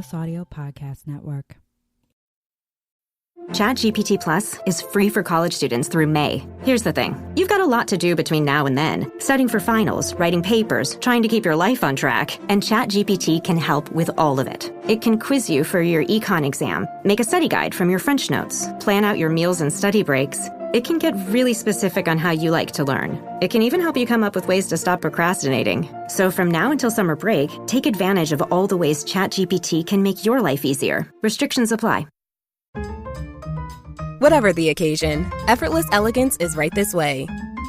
Sonos Audio Podcast Network. ChatGPT Plus is free for college students through May. Here's the thing. You've got a lot to do between now and then. Studying for finals, writing papers, trying to keep your life on track. And ChatGPT can help with all of it. It can quiz you for your econ exam, make a study guide from your French notes, plan out your meals and study breaks. It can get really specific on how you like to learn. It can even help you come up with ways to stop procrastinating. So from now until summer break, take advantage of all the ways ChatGPT can make your life easier. Restrictions apply. Whatever the occasion, effortless elegance is right this way.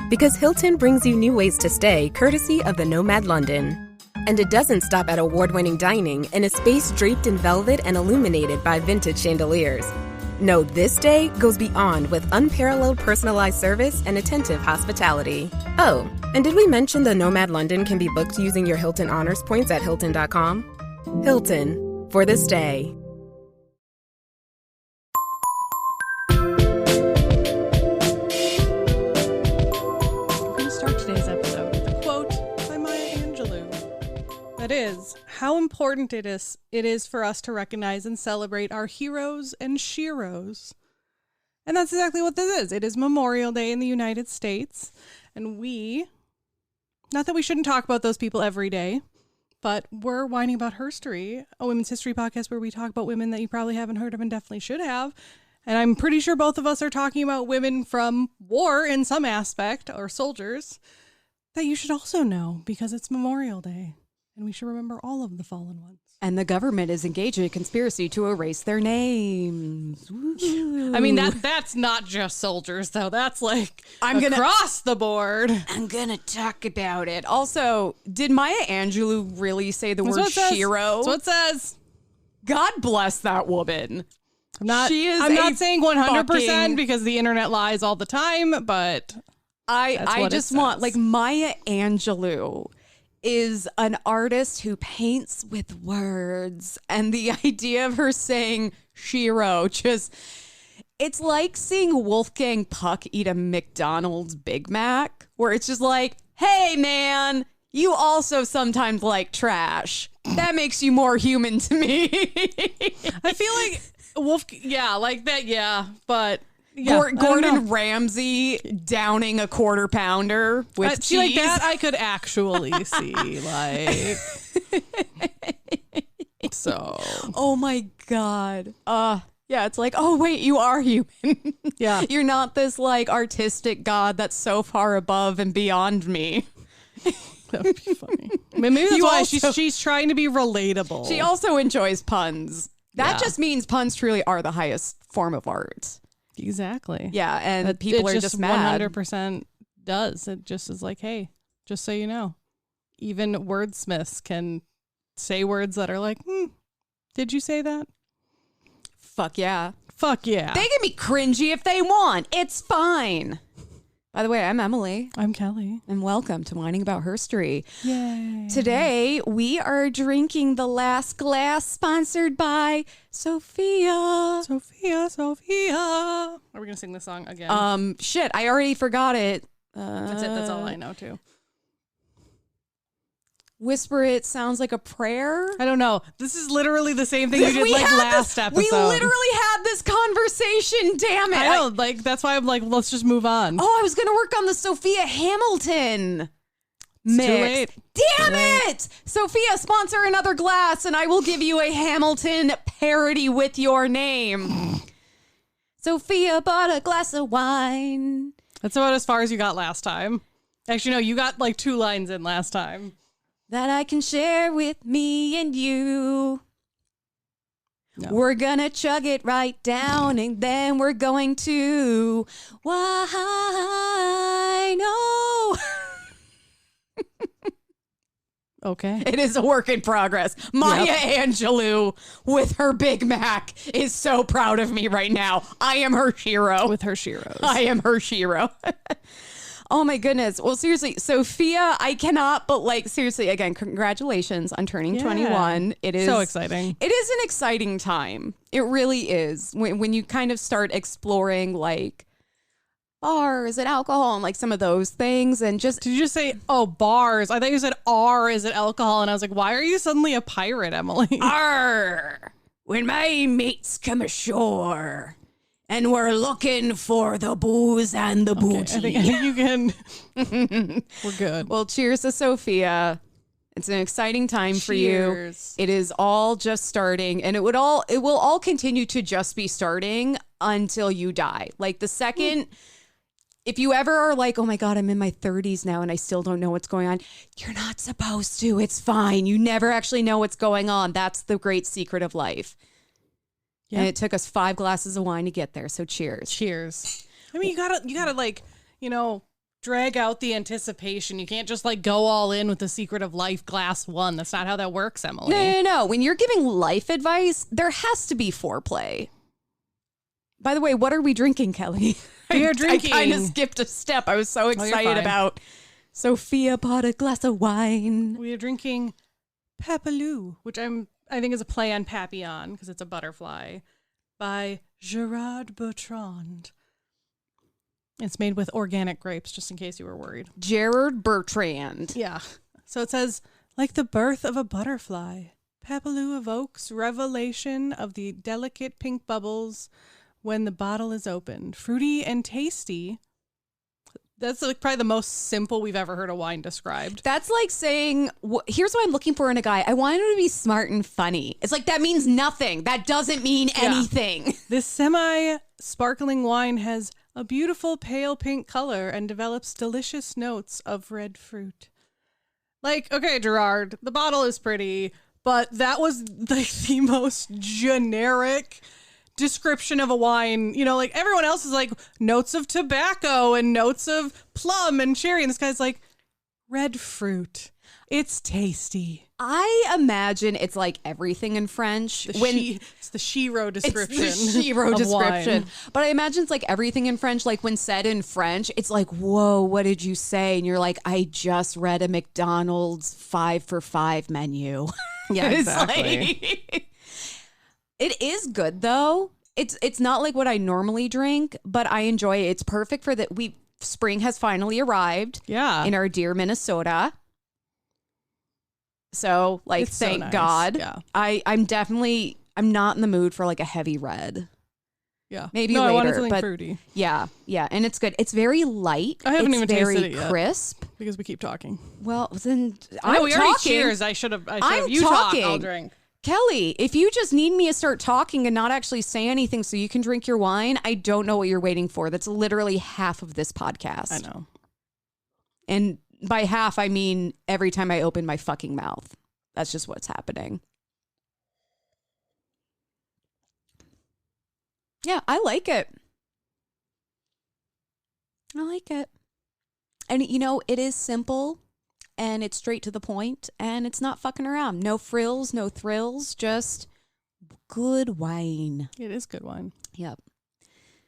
Because Hilton brings you new ways to stay courtesy of the Nomad London. And it doesn't stop at award-winning dining in a space draped in velvet and illuminated by vintage chandeliers. No, this day goes beyond with unparalleled personalized service and attentive hospitality. Oh, and did we mention the Nomad London can be booked using your Hilton Honors points at Hilton.com? Hilton, for this day. That is how important it is for us to recognize and celebrate our heroes and sheroes. And that's exactly what this is. It is Memorial Day in the United States. And not that we shouldn't talk about those people every day, but we're whining about herstory, a women's history podcast where we talk about women that you probably haven't heard of and definitely should have. And I'm pretty sure both of us are talking about women from war in some aspect, or soldiers, that you should also know because it's Memorial Day. And we should remember all of the fallen ones. And the government is engaged in a conspiracy to erase their names. Woo. I mean, that's not just soldiers, though. That's like across the board. I'm going to talk about it. Also, did Maya Angelou really say the word shero? That's what it says. God bless that woman. I'm not saying 100% because the internet lies all the time, but I just want, like, Maya Angelou is an artist who paints with words, and the idea of her saying shero it's like seeing Wolfgang Puck eat a McDonald's Big Mac, where it's just like, hey man, you also sometimes like trash. That makes you more human to me. I feel like but Gordon Ramsay downing a quarter pounder with cheese. Like that I could actually see. Like, so. Oh my God. Yeah, it's like, oh wait, you are human. Yeah. You're not this like artistic god that's so far above and beyond me. That would be funny. I mean, maybe that's why she's trying to be relatable. She also enjoys puns. That just means puns truly are the highest form of art. Exactly. Yeah, and people are just mad. 100% does. It just is like, hey, just so you know, even wordsmiths can say words that are like, did you say that? Fuck yeah. Fuck yeah. They can be cringy if they want. It's fine. By the way, I'm Emily. I'm Kelley. And welcome to Whining About Herstory. Yay. Today, we are drinking the last glass sponsored by Sophia. Sophia. Are we going to sing this song again? Shit, I already forgot it. That's it. That's all I know, too. Whisper It Sounds Like a Prayer. I don't know. This is literally the same thing you did last episode. We literally had this conversation. Damn it. I know. That's why I'm like, let's just move on. Oh, I was going to work on the Sophia Hamilton mix. Too late. Damn it. Sophia, sponsor another glass and I will give you a Hamilton parody with your name. Sophia bought a glass of wine. That's about as far as you got last time. Actually, no, you got like 2 lines in last time. That I can share with me and you. No. We're gonna chug it right down and then we're going to why no. Okay. It is a work in progress. Maya Angelou with her Big Mac is so proud of me right now. I am her hero. With her sheroes. I am her hero. Oh my goodness. Well, seriously, Sophia, I cannot, but like, seriously, again, congratulations on turning 21. It is so exciting. It is an exciting time. It really is. When you kind of start exploring like bars and alcohol and like some of those things. And just Did you just say, oh, bars? I thought you said R, is it alcohol? And I was like, why are you suddenly a pirate, Emily? Arr, when my mates come ashore and we're looking for the booze and the booty. I think you can. We're good. Well, cheers to Sophia. It's an exciting time for you. It is all just starting, and it will all continue to just be starting until you die. Like the second, if you ever are like, oh my God, I'm in my 30s now and I still don't know what's going on. You're not supposed to. It's fine. You never actually know what's going on. That's the great secret of life. Yeah. And it took us 5 glasses of wine to get there. So cheers. Cheers. I mean, you gotta like, drag out the anticipation. You can't just like go all in with the secret of life glass 1. That's not how that works, Emily. No. When you're giving life advice, there has to be foreplay. By the way, what are we drinking, Kelley? We are drinking. I kind of skipped a step. I was so excited about Sophia bought a glass of wine. We are drinking Papillou, which I think is a play on Papillon because it's a butterfly, by Gerard Bertrand. It's made with organic grapes, just in case you were worried. Gerard Bertrand. Yeah. So it says, like the birth of a butterfly, Papillou evokes revelation of the delicate pink bubbles when the bottle is opened. Fruity and tasty. That's like probably the most simple we've ever heard a wine described. That's like saying, here's what I'm looking for in a guy. I want him to be smart and funny. It's like, that means nothing. That doesn't mean anything. This semi-sparkling wine has a beautiful pale pink color and develops delicious notes of red fruit. Like, okay, Gerard, the bottle is pretty, but that was like the most generic description of a wine. Like everyone else is like notes of tobacco and notes of plum and cherry. And this guy's like red fruit. It's tasty. I imagine it's like everything in French. It's the shero description. It's the shero description. But I imagine it's like everything in French. Like when said in French, it's like, whoa, what did you say? And you're like, I just read a McDonald's 5 for $5 menu. Yeah, exactly. Like, it is good though. It's not like what I normally drink, but I enjoy it. It's perfect for that. Spring has finally arrived. Yeah. In our dear Minnesota. So like, it's thank so nice. God. Yeah. I'm not in the mood for like a heavy red. Yeah. Maybe later. I wanted something but fruity. Yeah. And it's good. It's very light. I haven't even tasted it very yet. Crisp. Because we keep talking. Well, then I know we already talking. cheers. I should have. I'm You talking. talk, I'll drink. Kelley, if you just need me to start talking and not actually say anything so you can drink your wine, I don't know what you're waiting for. That's literally half of this podcast. I know. And by half, I mean every time I open my fucking mouth. That's just what's happening. Yeah, I like it. And, it is simple. And it's straight to the point, and it's not fucking around. No frills, no thrills, just good wine. It is good wine. Yep.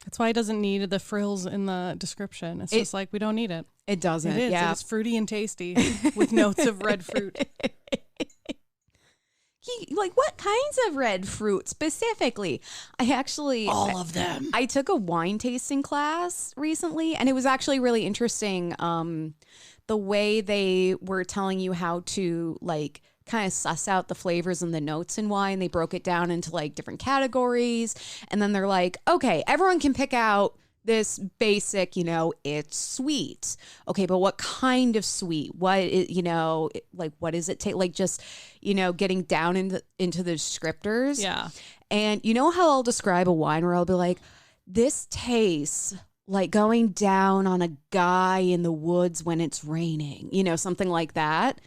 That's why it doesn't need the frills in the description. It's just like, we don't need it. It doesn't. It is. Yeah. It's fruity and tasty with notes of red fruit. Like, what kinds of red fruit specifically? All of them. I took a wine tasting class recently, and it was actually really interesting. The way they were telling you how to like kind of suss out the flavors and the notes in wine. They broke it down into like different categories. And then they're like, okay, everyone can pick out this basic, it's sweet. Okay, but what kind of sweet? What is, like, what does it take? Like just, getting down into the descriptors. Yeah. And you know how I'll describe a wine where I'll be like, this tastes like going down on a guy in the woods when it's raining, something like that.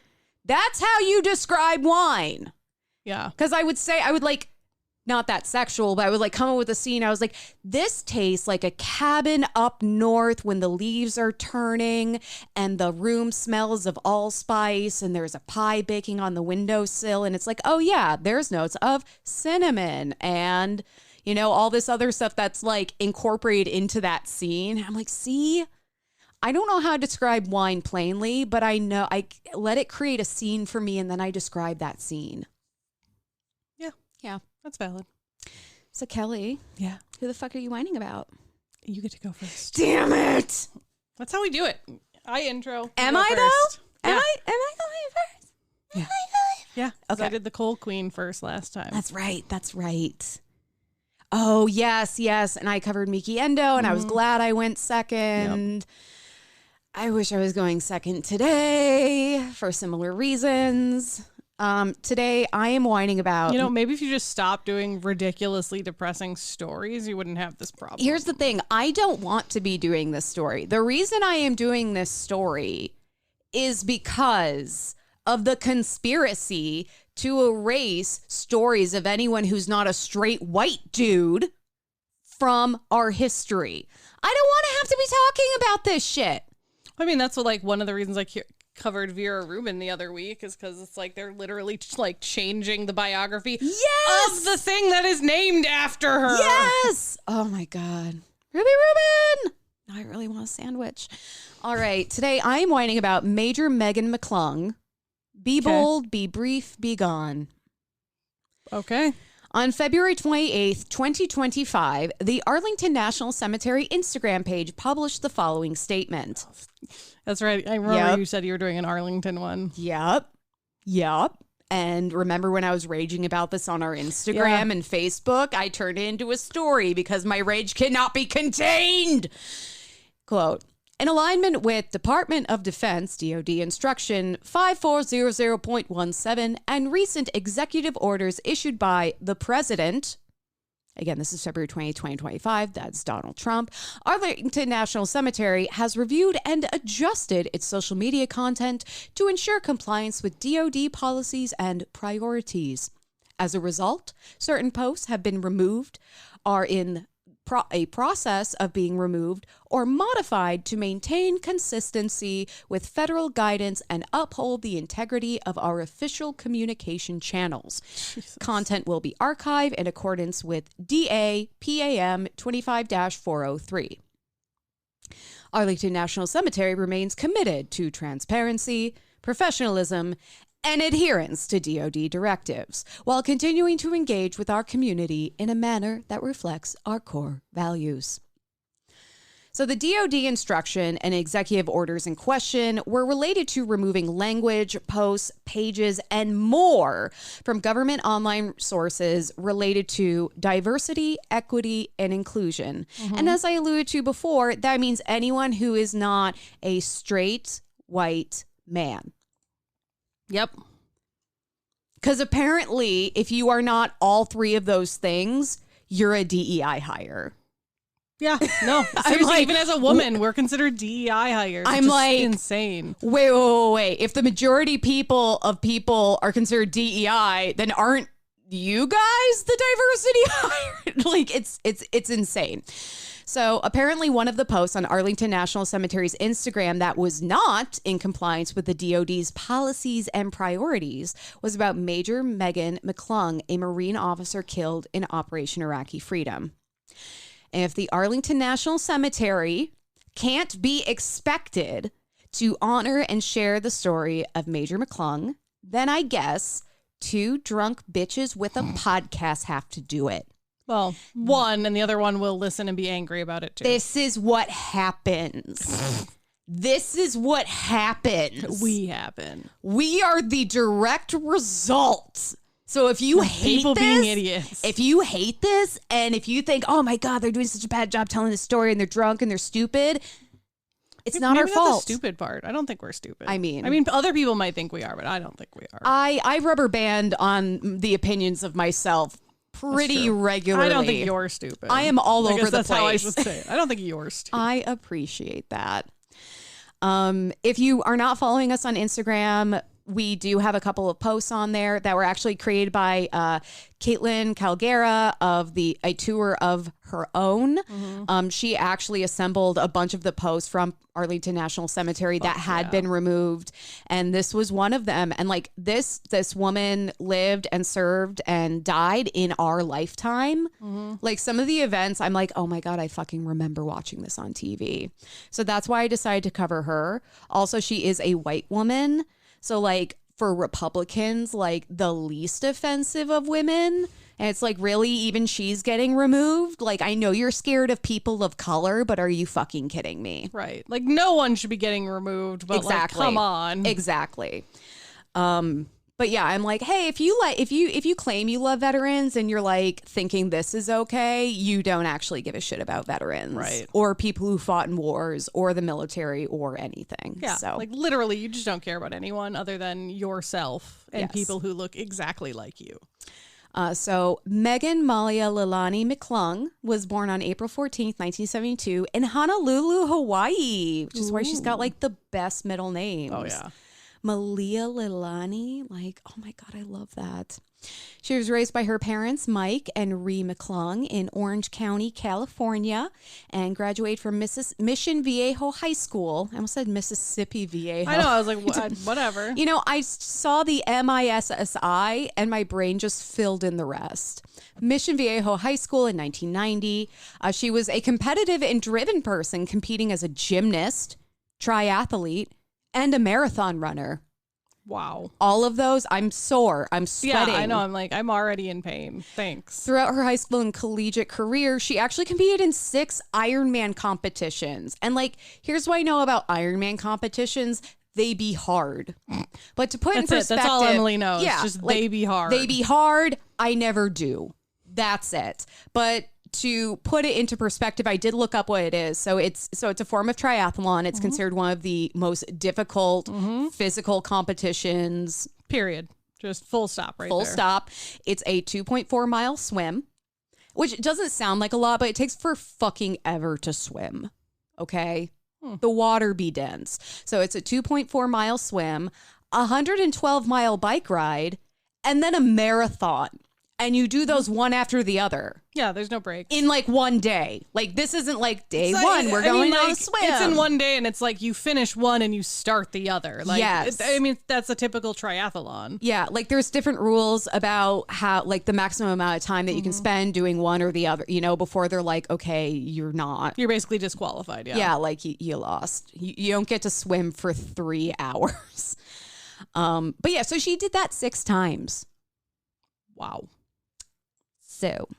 That's how you describe wine. Yeah. Because I would like, not that sexual, but I would like come up with a scene. I was like, this tastes like a cabin up north when the leaves are turning and the room smells of allspice and there's a pie baking on the windowsill. And it's like, oh yeah, there's notes of cinnamon and all this other stuff that's like incorporated into that scene. I'm like, see, I don't know how to describe wine plainly, but I know I let it create a scene for me and then I describe that scene. Yeah. Yeah. That's valid. So Kelley. Yeah. Who the fuck are you whining about? You get to go first. Damn it. That's how we do it. I intro. Am I though? Yeah. Am I going first? Yeah. Yeah. Okay. I did the Coal Queen first last time. That's right. Oh, yes. And I covered Miki Endo, and I was glad I went second. Yep. I wish I was going second today for similar reasons. Today, I am whining about... maybe if you just stop doing ridiculously depressing stories, you wouldn't have this problem. Here's the thing. I don't want to be doing this story. The reason I am doing this story is because of the conspiracy to erase stories of anyone who's not a straight white dude from our history. I don't want to have to be talking about this shit. I mean, that's what, one of the reasons I covered Vera Rubin the other week is because it's they're literally changing the biography of the thing that is named after her. Yes. Oh my God. Ruby Rubin. I really want a sandwich. All right. Today I am whining about Major Megan McClung. Be bold, be brief, be gone. Okay. On February 28th, 2025, the Arlington National Cemetery Instagram page published the following statement. That's right. I remember you said you were doing an Arlington one. Yep. And remember when I was raging about this on our Instagram and Facebook? I turned it into a story because my rage cannot be contained. Quote, in alignment with Department of Defense, DoD Instruction 5400.17 and recent executive orders issued by the President, again, this is February 20, 2025, that's Donald Trump, Arlington National Cemetery has reviewed and adjusted its social media content to ensure compliance with DoD policies and priorities. As a result, certain posts have been removed, are in a process of being removed or modified to maintain consistency with federal guidance and uphold the integrity of our official communication channels. Jesus. Content will be archived in accordance with DA PAM 25-403. Arlington National Cemetery remains committed to transparency, professionalism, and adherence to DoD directives, while continuing to engage with our community in a manner that reflects our core values. So the DoD instruction and executive orders in question were related to removing language, posts, pages, and more from government online sources related to diversity, equity, and inclusion. And as I alluded to before, that means anyone who is not a straight white man. Yep. Because apparently, if you are not all three of those things, you're a DEI hire. Yeah, no. Seriously, even as a woman, we're considered DEI hires. I'm like, insane. Wait. If the majority of people are considered DEI, then aren't you guys the diversity hire? It's insane. So apparently one of the posts on Arlington National Cemetery's Instagram that was not in compliance with the DoD's policies and priorities was about Major Megan McClung, a Marine officer killed in Operation Iraqi Freedom. And if the Arlington National Cemetery can't be expected to honor and share the story of Major McClung, then I guess two drunk bitches with a podcast have to do it. Well, one, and the other one will listen and be angry about it too. This is what happens. We happen. We are the direct result. So if you hate people this, being idiots, if you hate this, and if you think, oh my God, they're doing such a bad job telling this story and they're drunk and they're stupid, it's not our fault. Not the stupid part. I don't think we're stupid. I mean, other people might think we are, but I don't think we are. I rubber band on the opinions of myself pretty regularly. I don't think you're stupid. I am all over the that's place. How I should say it. I don't think you're stupid. I appreciate that. If you are not following us on Instagram, we do have a couple of posts on there that were actually created by Caitlin Calgera of a tour of her own. Mm-hmm. She actually assembled a bunch of the posts from Arlington National Cemetery that had been removed, and this was one of them. And like this woman lived and served and died in our lifetime. Mm-hmm. Like some of the events, I'm like, oh my God, I fucking remember watching this on TV. So that's why I decided to cover her. Also, she is a white woman. So like for Republicans, like the least offensive of women. And it's like, really, even she's getting removed? Like, I know you're scared of people of color, but are you fucking kidding me? Right. Like, no one should be getting removed, but exactly. Like, come on. Exactly. But yeah, I'm like, hey, if you claim you love veterans and you're like thinking this is okay, you don't actually give a shit about veterans. Right. Or people who fought in wars or the military or anything. Yeah. So like literally, you just don't care about anyone other than yourself and Yes. people who look exactly like you. So Megan Malia Lilani McClung was born on April 14th, 1972 in Honolulu, Hawaii, which is why she's got like the best middle names. Oh, yeah. Malia Lilani, like, oh my God, I love that. She was raised by her parents, Mike and Ree McClung, in Orange County, California, and graduated from Mission Viejo High School. I almost said Mississippi Viejo. I know, I was like, whatever. You know, I saw the MISSI and my brain just filled in the rest. Mission Viejo High School in 1990. She was a competitive and driven person, competing as a gymnast, triathlete, and a marathon runner. Wow. All of those, I'm sore. I'm sweating. Yeah, I know. I'm like, I'm already in pain. Thanks. Throughout her high school and collegiate career, she actually competed in 6 Ironman competitions. And like, here's what I know about Ironman competitions. They be hard. But to put in perspective. That's all Emily knows. Yeah, Just like, they be hard. They be hard. I never do. That's it. But to put it into perspective, I did look up what it is. So it's a form of triathlon. It's considered one of the most difficult physical competitions. Period. Just full stop right there. Full stop. It's a 2.4 mile swim, which doesn't sound like a lot, but it takes for fucking ever to swim. Okay? The water be dense. So it's a 2.4 mile swim, 112 mile bike ride, and then a marathon. And you do those one after the other. Yeah, there's no break. In like one day. Like this isn't like day one. We're going on a swim. It's in one day and it's like you finish one and you start the other. Like, yes. That's a typical triathlon. Yeah, like there's different rules about how like the maximum amount of time that you can spend doing one or the other, you know, before they're like, okay, you're not. You're basically disqualified, yeah. Yeah, like you lost. You don't get to swim for 3 hours. But yeah, so she did that 6 times. Wow. So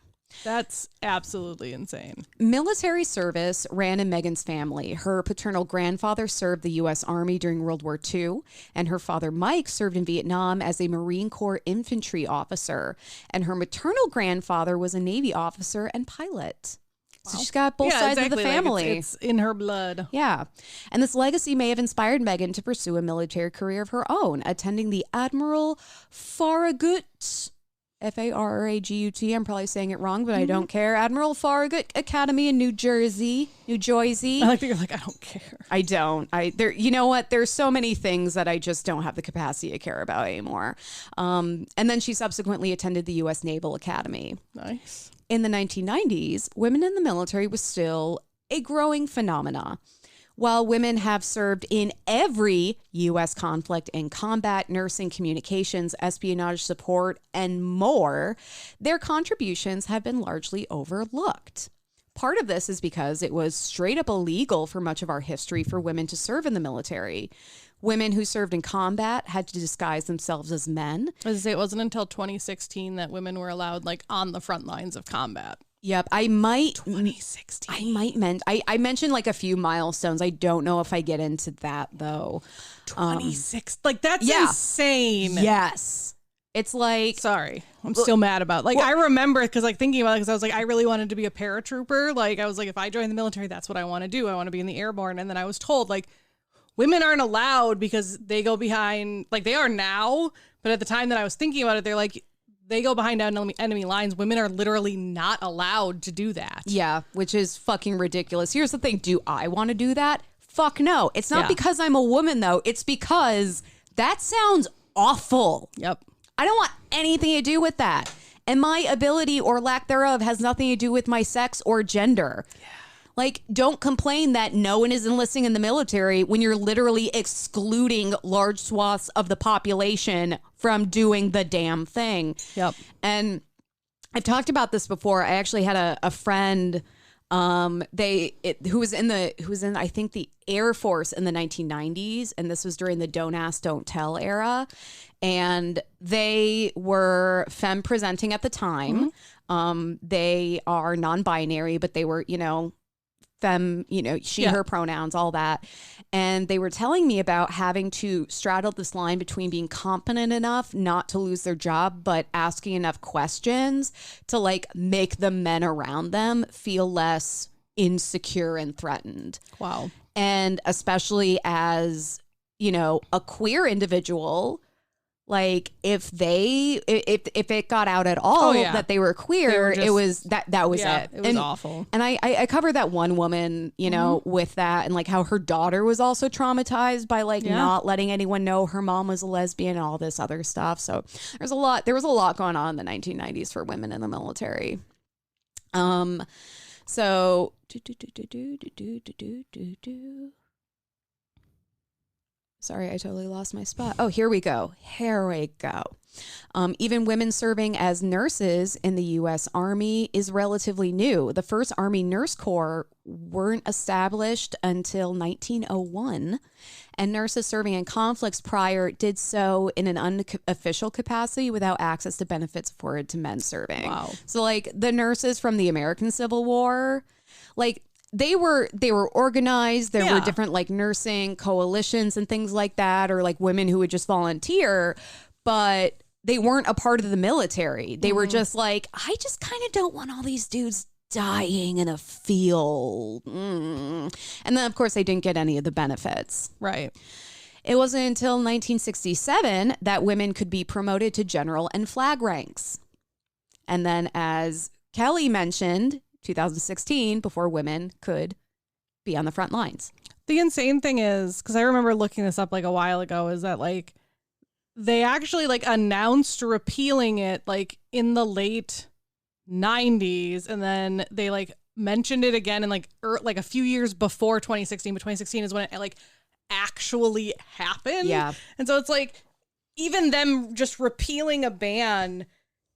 that's absolutely insane. Military service ran in Megan's family. Her paternal grandfather served the U.S. Army during World War II, and her father, Mike, served in Vietnam as a Marine Corps infantry officer. And her maternal grandfather was a Navy officer and pilot. So she's got both sides of the family. Like it's in her blood. Yeah. And this legacy may have inspired Megan to pursue a military career of her own, attending the Admiral Farragut Faragut. I'm probably saying it wrong, but I don't care. Admiral Farragut Academy in New Jersey. I like that you're like, I don't care. I don't. You know what? There's so many things that I just don't have the capacity to care about anymore. And then she subsequently attended the U.S. Naval Academy. Nice. In the 1990s, women in the military was still a growing phenomena. While women have served in every U.S. conflict in combat, nursing, communications, espionage support, and more, their contributions have been largely overlooked. Part of this is because it was straight up illegal for much of our history for women to serve in the military. Women who served in combat had to disguise themselves as men. I was gonna say, it wasn't until 2016 that women were allowed like on the front lines of combat. Yep, I might 2016. I mentioned like a few milestones. I don't know if I get into that though. 26. Like that's insane. Yes. It's like, sorry, I'm still mad about. Like, I remember because like thinking about it because I was like, I really wanted to be a paratrooper. Like, I was like, if I join the military, that's what I want to do. I want to be in the airborne. And then I was told like, women aren't allowed because they go behind. Like they are now, but at the time that I was thinking about it, they're like, they go behind enemy lines. Women are literally not allowed to do that. Yeah, which is fucking ridiculous. Here's the thing. Do I want to do that? Fuck no. It's not because I'm a woman, though. It's because that sounds awful. Yep. I don't want anything to do with that. And my ability or lack thereof has nothing to do with my sex or gender. Yeah. Like, don't complain that no one is enlisting in the military when you're literally excluding large swaths of the population from doing the damn thing. Yep. And I've talked about this before. I actually had a friend Who was in I think the Air Force in the 1990s, and this was during the Don't Ask, Don't Tell era, and they were femme presenting at the time. They are non-binary, but they were, femme, she, her pronouns, all that. And they were telling me about having to straddle this line between being competent enough not to lose their job, but asking enough questions to like make the men around them feel less insecure and threatened. Wow. And especially as, a queer individual, like if it got out at all that they were queer, it was that was it. It was awful. And I covered that one woman, with that, and like how her daughter was also traumatized by like not letting anyone know her mom was a lesbian and all this other stuff. So there was a lot going on in the 1990s for women in the military. So sorry, I totally lost my spot. Oh, here we go. Even women serving as nurses in the U.S. Army is relatively new. The first Army Nurse Corps weren't established until 1901, and nurses serving in conflicts prior did so in an unofficial capacity without access to benefits afforded to men serving. Wow. So, like, the nurses from the American Civil War, like, they were organized. There were different like nursing coalitions and things like that, or like women who would just volunteer, but they weren't a part of the military. They were just like, I just kind of don't want all these dudes dying in a field. And then of course they didn't get any of the benefits. Right. It wasn't until 1967 that women could be promoted to general and flag ranks. And then, as Kelley mentioned, 2016, before women could be on the front lines. The insane thing is, because I remember looking this up like a while ago, is that like they actually like announced repealing it like in the late 90s, and then they like mentioned it again in like a few years before 2016, but 2016 is when it like actually happened. Yeah. And so it's like even them just repealing a ban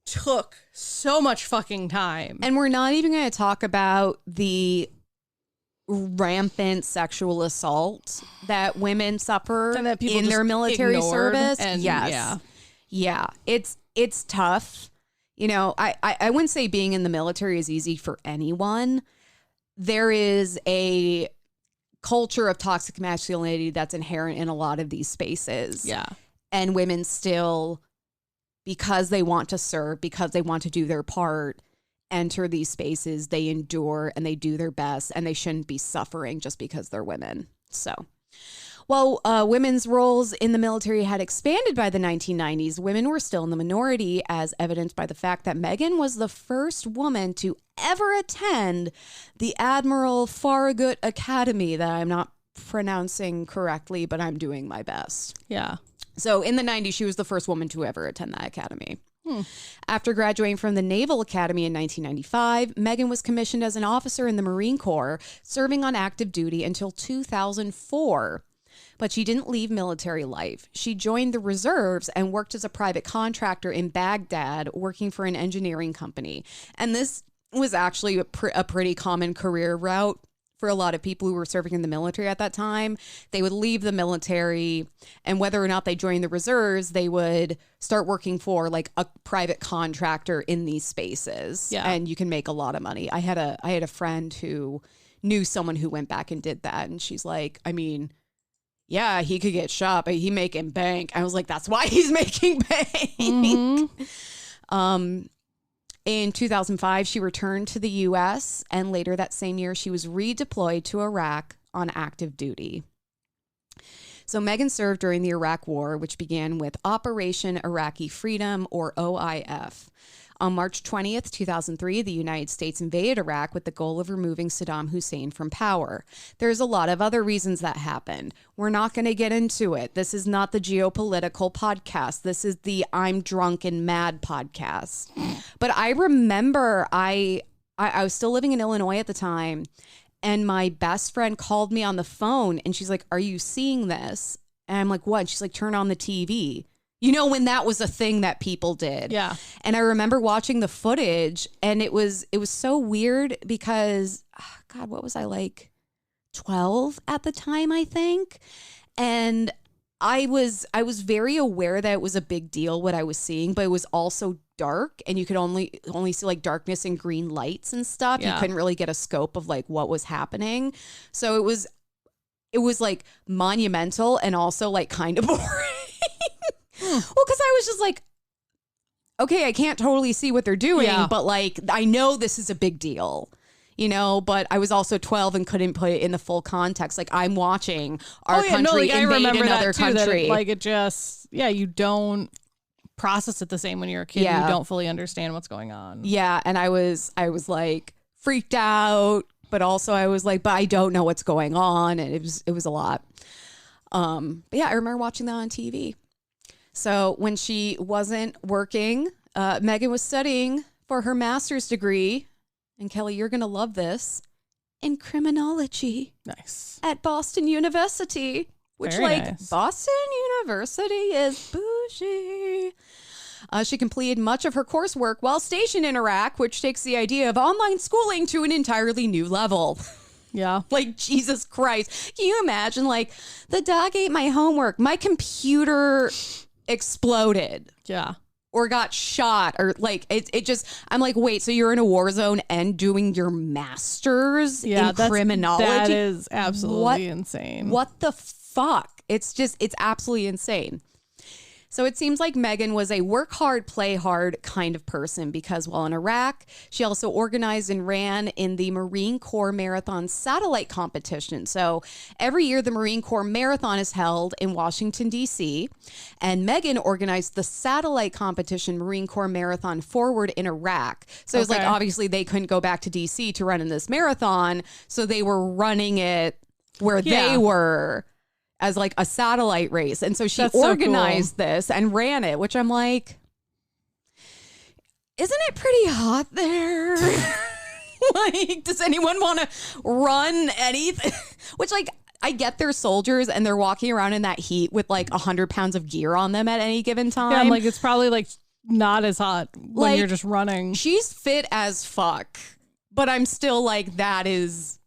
took so much fucking time. And we're not even going to talk about the rampant sexual assault that women suffer and that people in their military service. And yeah, it's tough. I wouldn't say being in the military is easy for anyone. There is a culture of toxic masculinity that's inherent in a lot of these spaces. Yeah. And women still, because they want to serve, because they want to do their part, enter these spaces, they endure and they do their best, and they shouldn't be suffering just because they're women. So, while women's roles in the military had expanded by the 1990s, women were still in the minority, as evidenced by the fact that Megan was the first woman to ever attend the Admiral Farragut Academy, that I'm not pronouncing correctly, but I'm doing my best. Yeah. So in the 90s, she was the first woman to ever attend that academy. After graduating from the Naval Academy in 1995, Megan was commissioned as an officer in the Marine Corps, serving on active duty until 2004. But she didn't leave military life. She joined the reserves and worked as a private contractor in Baghdad, working for an engineering company. And this was actually a pretty common career route for a lot of people who were serving in the military at that time. They would leave the military, and whether or not they joined the reserves, they would start working for like a private contractor in these spaces. Yeah. And you can make a lot of money. I had a friend who knew someone who went back and did that, and she's like, I mean, yeah, he could get shot, but he making bank. I was like, that's why he's making bank. In 2005, she returned to the U.S., and later that same year, she was redeployed to Iraq on active duty. So Megan served during the Iraq War, which began with Operation Iraqi Freedom, or OIF. On March 20th, 2003, the United States invaded Iraq with the goal of removing Saddam Hussein from power. There's a lot of other reasons that happened. We're not going to get into it. This is not the geopolitical podcast. This is the I'm drunk and mad podcast. But I remember I was still living in Illinois at the time, and my best friend called me on the phone, and she's like, "Are you seeing this?" And I'm like, "What?" And she's like, "Turn on the TV. You know, when that was a thing that people did. Yeah. And I remember watching the footage, and it was so weird because, God, what was I, like 12 at the time, I think? And I was very aware that it was a big deal what I was seeing, but it was also dark, and you could only see like darkness and green lights and stuff. Yeah. You couldn't really get a scope of like what was happening. So it was like monumental and also like kind of boring. Well, because I was just like, okay, I can't totally see what they're doing, but like I know this is a big deal. You know, but I was also 12 and couldn't put it in the full context. Like, I'm watching our country invade another country. Like, it just, you don't process it the same when you're a kid. You don't fully understand what's going on. Yeah, and I was like freaked out, but also I was like, but I don't know what's going on, and it was a lot. But yeah, I remember watching that on TV. So when she wasn't working, Megan was studying for her master's degree. And Kelley, you're going to love this, in criminology. Nice. At Boston University, which nice. Boston University is bougie. She completed much of her coursework while stationed in Iraq, which takes the idea of online schooling to an entirely new level. Yeah. Like, Jesus Christ. Can you imagine, like, the dog ate my homework. My computer exploded. Yeah. Or got shot, or like it just, I'm like, wait, so you're in a war zone and doing your master's in criminology? That is absolutely insane. What the fuck? It's absolutely insane. So it seems like Megan was a work hard, play hard kind of person because while in Iraq, she also organized and ran in the Marine Corps Marathon Satellite Competition. So every year, the Marine Corps Marathon is held in Washington, D.C., and Megan organized the Satellite Competition Marine Corps Marathon Forward in Iraq. So it was like, obviously, they couldn't go back to D.C. to run in this marathon, so they were running it where they were, as like a satellite race. And so she organized this and ran it, which I'm like, isn't it pretty hot there? Like, does anyone want to run anything? Which, like, I get they're soldiers and they're walking around in that heat with like 100 pounds of gear on them at any given time. Yeah, I'm like, it's probably like not as hot when you're just running. She's fit as fuck, but I'm still like, that's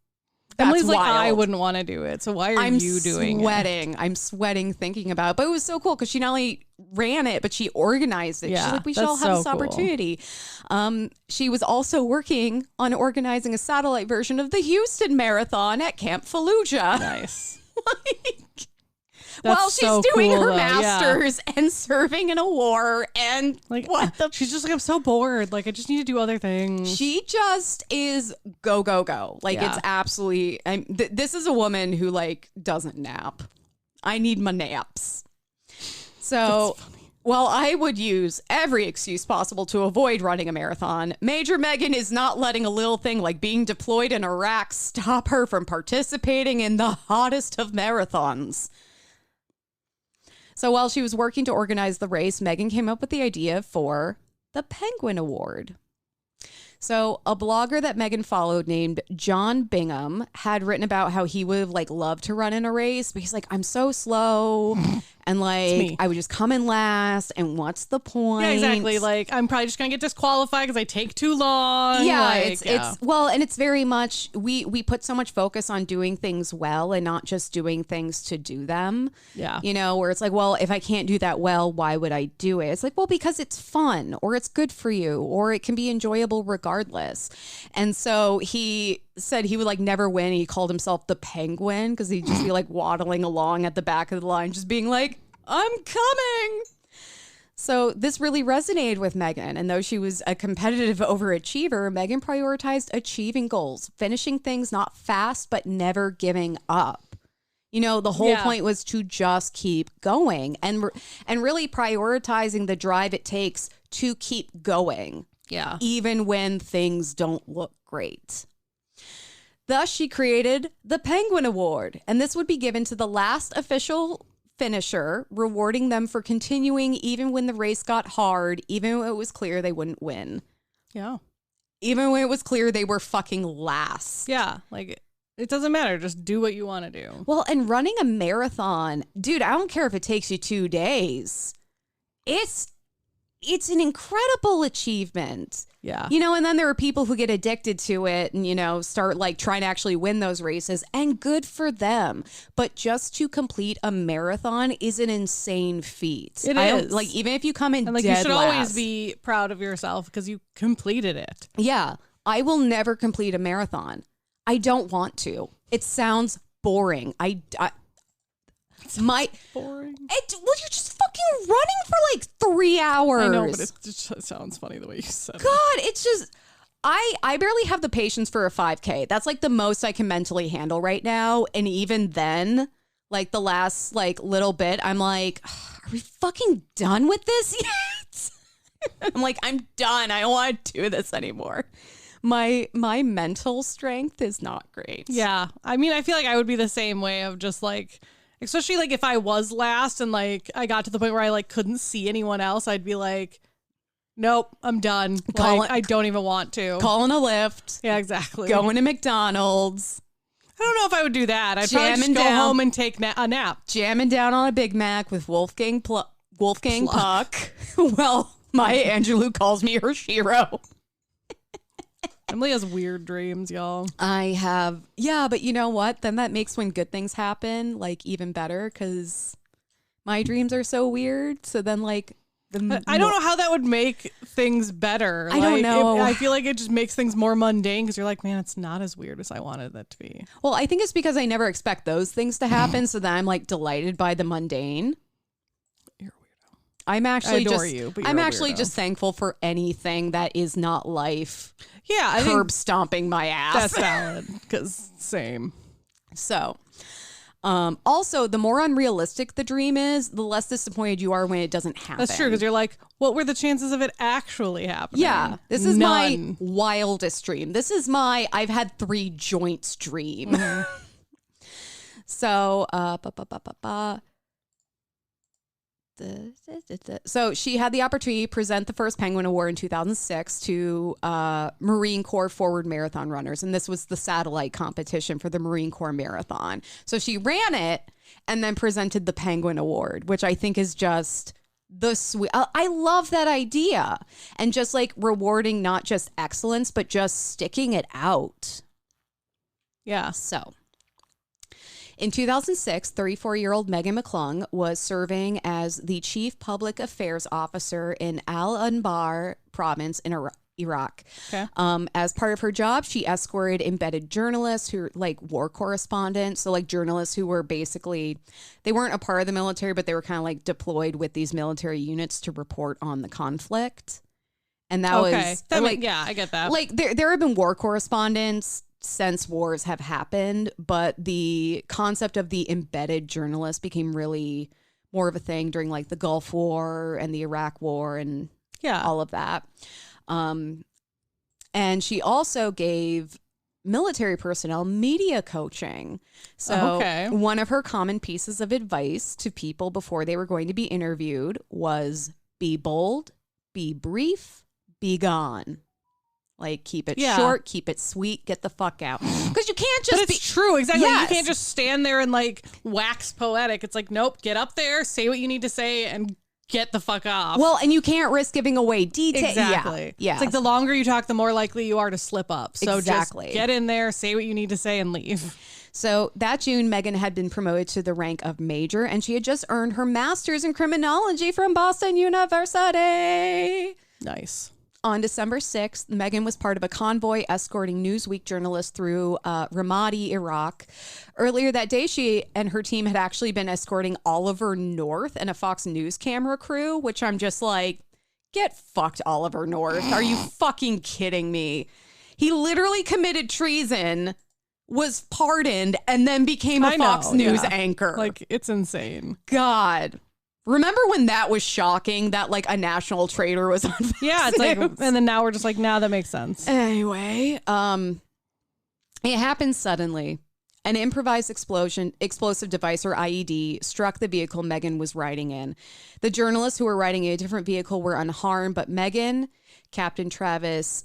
Emily's like, wild. I wouldn't want to do it. So why are you doing it? I'm sweating thinking about it. But it was so cool because she not only ran it, but she organized it. Yeah, she's like, we should all have this opportunity. She was also working on organizing a satellite version of the Houston Marathon at Camp Fallujah. Nice. While she's doing her master's and serving in a war and like she's just like, I'm so bored. Like, I just need to do other things. She just is go. Like, it's absolutely, this is a woman who like doesn't nap. I need my naps. So while I would use every excuse possible to avoid running a marathon, Major Megan is not letting a little thing like being deployed in Iraq stop her from participating in the hottest of marathons. So while she was working to organize the race, Megan came up with the idea for the Penguin Award. So a blogger that Megan followed named John Bingham had written about how he would have like loved to run in a race, but he's like, I'm so slow. And like, I would just come in last. And what's the point? Yeah, exactly. Like, I'm probably just going to get disqualified because I take too long. Yeah, like, it's well, and it's very much, we put so much focus on doing things well and not just doing things to do them. Yeah. You know, where it's like, well, if I can't do that well, why would I do it? It's like, well, because it's fun or it's good for you or it can be enjoyable regardless. And so he said he would like never win. He called himself the Penguin because he'd just be like waddling along at the back of the line, just being like, I'm coming. So this really resonated with Megan. And though she was a competitive overachiever, Megan prioritized achieving goals, finishing things not fast, but never giving up. You know, the whole point was to just keep going and really prioritizing the drive it takes to keep going. Yeah. Even when things don't look great. Thus, she created the Penguin Award, and this would be given to the last official finisher, rewarding them for continuing even when the race got hard, even when it was clear they wouldn't win. Yeah. Even when it was clear they were fucking last. Yeah. Like, it doesn't matter. Just do what you want to do. Well, and running a marathon, dude, I don't care if it takes you 2 days. it's an incredible achievement. Yeah. You know, and then there are people who get addicted to it and, you know, start like trying to actually win those races, and good for them. But just to complete a marathon is an insane feat. It is. Like, even if you come in like, dead you should last, always be proud of yourself because you completed it. Yeah. I will never complete a marathon. I don't want to. It sounds boring. Boring. Well, you're just fucking running for like 3 hours. I know, but it just sounds funny the way you said it. God, it's just, I barely have the patience for a 5K. That's like the most I can mentally handle right now. And even then, like the last like little bit, I'm like, are we fucking done with this yet? I'm like, I'm done. I don't want to do this anymore. My mental strength is not great. Yeah. I mean, I feel like I would be the same way of just like, especially like if I was last and like I got to the point where I like couldn't see anyone else, I'd be like, nope, I'm done. I don't even want to. Calling a Lyft. Yeah, exactly. Going to McDonald's. I don't know if I would do that. I'd probably just go home and take a nap. Jamming down on a Big Mac with Wolfgang Puck. Well, Maya Angelou calls me her shero. Emily has weird dreams, y'all. I have. Yeah, but you know what? Then that makes when good things happen, like, even better, because my dreams are so weird. So then, like, I don't know how that would make things better. I don't know. I feel like it just makes things more mundane because you're like, man, it's not as weird as I wanted it to be. Well, I think it's because I never expect those things to happen. So then I'm like delighted by the mundane. You're a weirdo. I'm actually just thankful for anything that is not life. Yeah, I curb stomping my ass. That's valid, because same. So, also, the more unrealistic the dream is, the less disappointed you are when it doesn't happen. That's true, because you're like, what were the chances of it actually happening? Yeah, this is my wildest dream. This is my I've had 3 joints dream. Mm-hmm. So, So she had the opportunity to present the first Penguin Award in 2006 to Marine Corps Forward Marathon runners. And this was the satellite competition for the Marine Corps Marathon. So she ran it and then presented the Penguin Award, which I think is just the sweet. I love that idea. And just like rewarding not just excellence, but just sticking it out. Yeah. So in 2006, 34-year-old Megan McClung was serving as the chief public affairs officer in Al-Anbar province in Iraq. Okay. As part of her job, she escorted embedded journalists who are like war correspondents. So like journalists who were basically, they weren't a part of the military, but they were kind of like deployed with these military units to report on the conflict. And that was like, yeah, I get that. Like there have been war correspondents since wars have happened, but the concept of the embedded journalist became really more of a thing during like the Gulf War and the Iraq War and all of that. And she also gave military personnel media coaching. So one of her common pieces of advice to people before they were going to be interviewed was be bold, be brief, be gone. Like, keep it short, keep it sweet, get the fuck out. Because you can't just But it's true, exactly. Yes. You can't just stand there and, like, wax poetic. It's like, nope, get up there, say what you need to say, and get the fuck off. Well, and you can't risk giving away details. Exactly. Yeah. It's like the longer you talk, the more likely you are to slip up. So exactly. Just get in there, say what you need to say, and leave. So that June, Megan had been promoted to the rank of major, and she had just earned her master's in criminology from Boston University. Nice. On December 6th, Megan was part of a convoy escorting Newsweek journalists through Ramadi, Iraq. Earlier that day, she and her team had actually been escorting Oliver North and a Fox News camera crew, which I'm just like, get fucked, Oliver North. Are you fucking kidding me? He literally committed treason, was pardoned, and then became a Fox News anchor. Like, it's insane. God. Remember when that was shocking that like a national traitor was on Fox Yeah, it's News? like, and then now we're just like, nah, that makes sense. Anyway, it happened suddenly. An improvised explosive device or IED struck the vehicle Megan was riding in. The journalists who were riding in a different vehicle were unharmed, but Megan, Captain Travis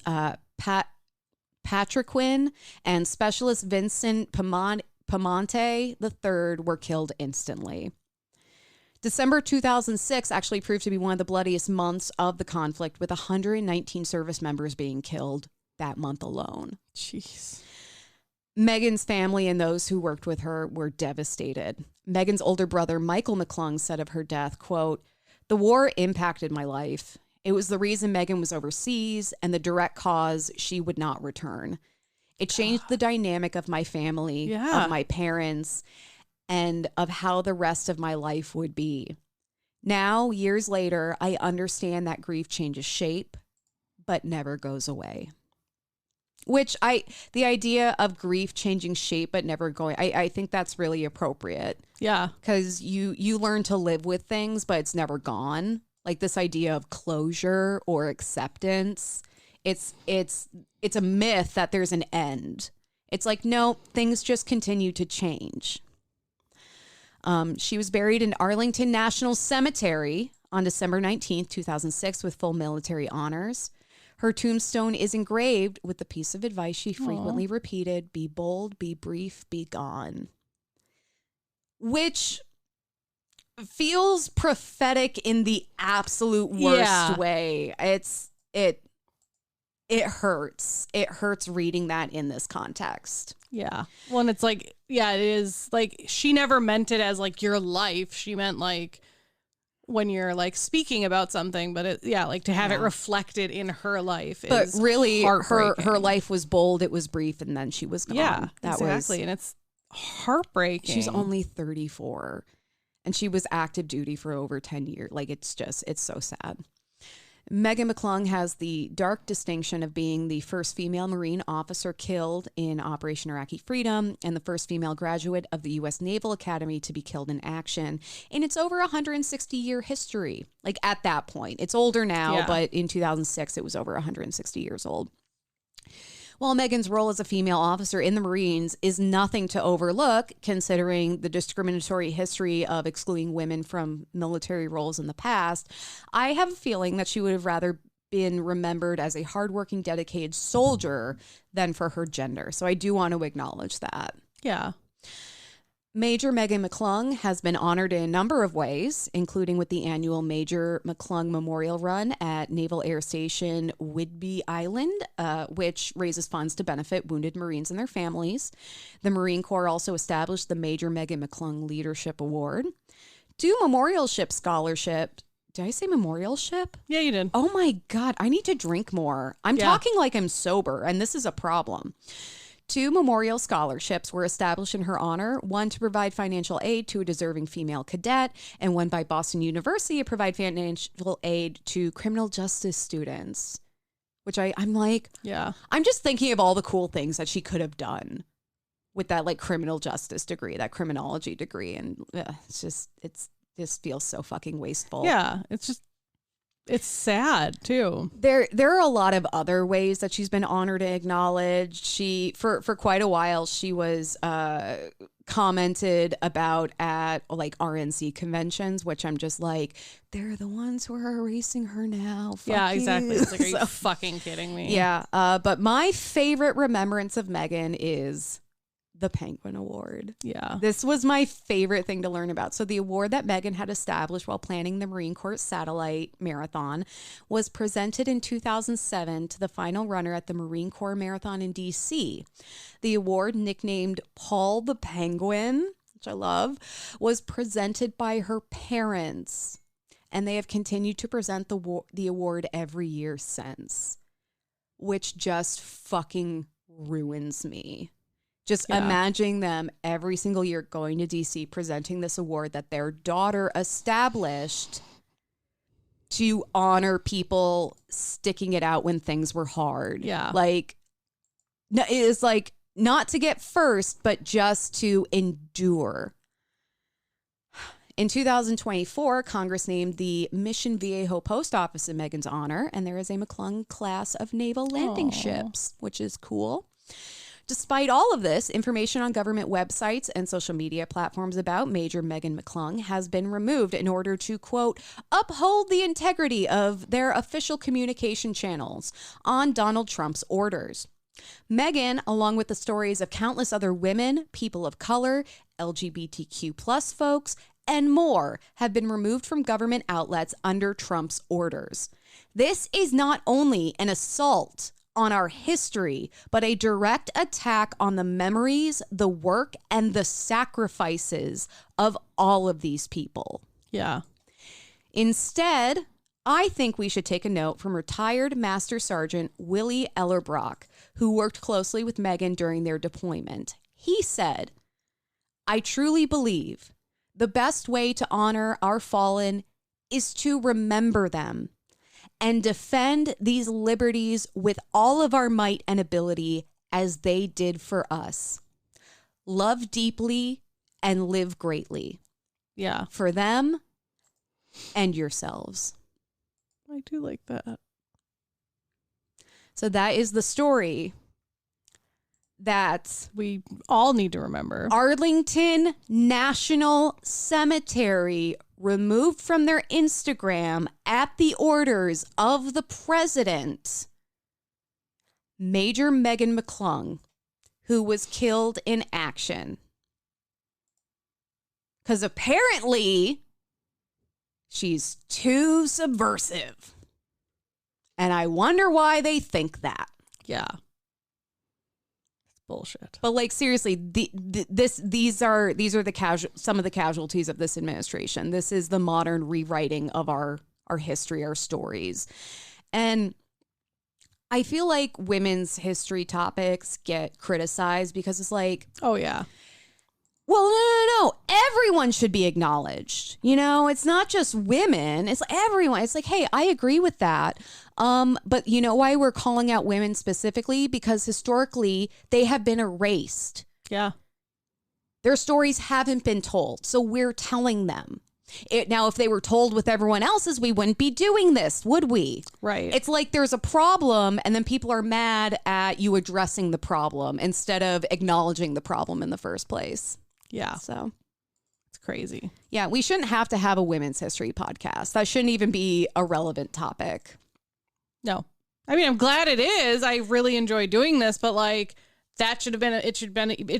Patriquin, and Specialist Vincent Pamonte III were killed instantly. December 2006 actually proved to be one of the bloodiest months of the conflict, with 119 service members being killed that month alone. Jeez. Megan's family and those who worked with her were devastated. Megan's older brother, Michael McClung, said of her death, quote, "The war impacted my life. It was the reason Megan was overseas and the direct cause she would not return. It changed the dynamic of my family, of my parents, and of how the rest of my life would be. Now, years later, I understand that grief changes shape, but never goes away." Which the idea of grief changing shape but never going, I think that's really appropriate. Yeah. Because you learn to live with things, but it's never gone. Like this idea of closure or acceptance, it's a myth that there's an end. It's like, no, things just continue to change. She was buried in Arlington National Cemetery on December 19th, 2006 with full military honors. Her tombstone is engraved with the piece of advice she frequently repeated: be bold, be brief, be gone. Which feels prophetic in the absolute worst way. It hurts. It hurts reading that in this context. Yeah. Well, and it's like, it is like, she never meant it as like your life. She meant like when you're like speaking about something, but like to have it reflected in her life. But is really her life was bold. It was brief. And then she was gone. Yeah, exactly. And it's heartbreaking. She's only 34 and she was active duty for over 10 years. Like it's so sad. Megan McClung has the dark distinction of being the first female Marine officer killed in Operation Iraqi Freedom and the first female graduate of the U.S. Naval Academy to be killed in action in its over 160-year history. Like at that point, it's older now, but in 2006, it was over 160 years old. While Megan's role as a female officer in the Marines is nothing to overlook, considering the discriminatory history of excluding women from military roles in the past, I have a feeling that she would have rather been remembered as a hardworking, dedicated soldier than for her gender. So I do want to acknowledge that. Yeah. Major Megan McClung has been honored in a number of ways, including with the annual Major McClung Memorial Run at Naval Air Station Whidbey Island, which raises funds to benefit wounded Marines and their families. The Marine Corps also established the Major Megan McClung Leadership Award. 2 memorialship scholarship. Did I say memorialship? Yeah, you did. Oh my God, I need to drink more. I'm talking like I'm sober, and this is a problem. 2 memorial scholarships were established in her honor, one to provide financial aid to a deserving female cadet, and one by Boston University to provide financial aid to criminal justice students. Which I'm like, I'm just thinking of all the cool things that she could have done with that like criminal justice degree, that criminology degree. And it just feels so fucking wasteful. Yeah, it's sad too. There are a lot of other ways that she's been honored and acknowledged. She for quite a while she was commented about at like RNC conventions, which I'm just like, they're the ones who are erasing her now. Fuck you. Exactly. It's like, are you fucking kidding me? Yeah. But my favorite remembrance of Megan is the Penguin Award. Yeah. This was my favorite thing to learn about. So the award that Megan had established while planning the Marine Corps Satellite Marathon was presented in 2007 to the final runner at the Marine Corps Marathon in DC. The award, nicknamed Paul the Penguin, which I love, was presented by her parents. And they have continued to present the award every year since, which just fucking ruins me. Just imagining them every single year going to DC, presenting this award that their daughter established to honor people sticking it out when things were hard. Yeah. Like, it is like not to get first, but just to endure. In 2024, Congress named the Mission Viejo Post Office in Megan's honor, and there is a McClung class of naval landing ships, which is cool. Despite all of this, information on government websites and social media platforms about Major Megan McClung has been removed in order to, quote, uphold the integrity of their official communication channels on Donald Trump's orders. Megan, along with the stories of countless other women, people of color, LGBTQ plus folks, and more have been removed from government outlets under Trump's orders. This is not only an assault on our history, but a direct attack on the memories, the work, and the sacrifices of all of these people. Yeah. Instead, I think we should take a note from retired Master Sergeant Willie Ellerbrock, who worked closely with Megan during their deployment. He said, "I truly believe the best way to honor our fallen is to remember them and defend these liberties with all of our might and ability as they did for us. Love deeply and live greatly." Yeah. For them and yourselves. I do like that. So that is the story that we all need to remember. Arlington National Cemetery removed from their Instagram at the orders of the president, Major Megan McClung, who was killed in action. Because apparently she's too subversive. And I wonder why they think that. Yeah. Bullshit. But like seriously, these are some of the casualties of this administration. This is the modern rewriting of our history, our stories. And I feel like women's history topics get criticized because it's like, oh yeah, well, no. Everyone should be acknowledged. You know, it's not just women. It's everyone. It's like, hey, I agree with that. But you know why we're calling out women specifically? Because historically, they have been erased. Yeah. Their stories haven't been told. So we're telling them. Now, if they were told with everyone else's, we wouldn't be doing this, would we? Right. It's like there's a problem and then people are mad at you addressing the problem instead of acknowledging the problem in the first place. Yeah. So it's crazy. Yeah, we shouldn't have to have a women's history podcast. That shouldn't even be a relevant topic. No. I mean, I'm glad it is. I really enjoy doing this, but like that should have been it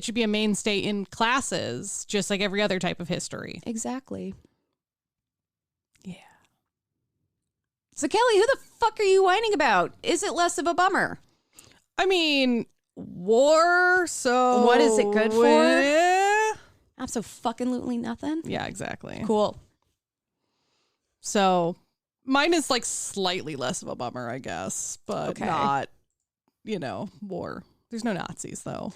should be a mainstay in classes, just like every other type of history. Exactly. Yeah. So Kelley, who the fuck are you whining about? Is it less of a bummer? I mean, war, so what is it good for? Absolutely nothing. Yeah, exactly. Cool. So mine is like slightly less of a bummer, I guess, but not, war. There's no Nazis though,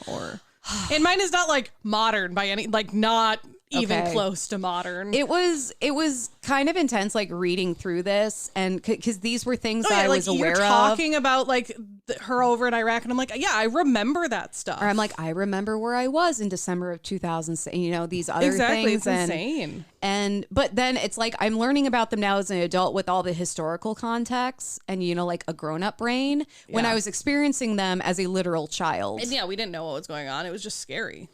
and mine is not like modern by any, like not even close to modern. It was kind of intense, like reading through this, and because these were things I was aware of. You're talking about like her over in Iraq, and I'm like, yeah, I remember that stuff. Or I'm like, I remember where I was in December of 2000. These other things. It's insane. But then it's like I'm learning about them now as an adult with all the historical context and like a grown-up brain when I was experiencing them as a literal child. And yeah, we didn't know what was going on. It was just scary.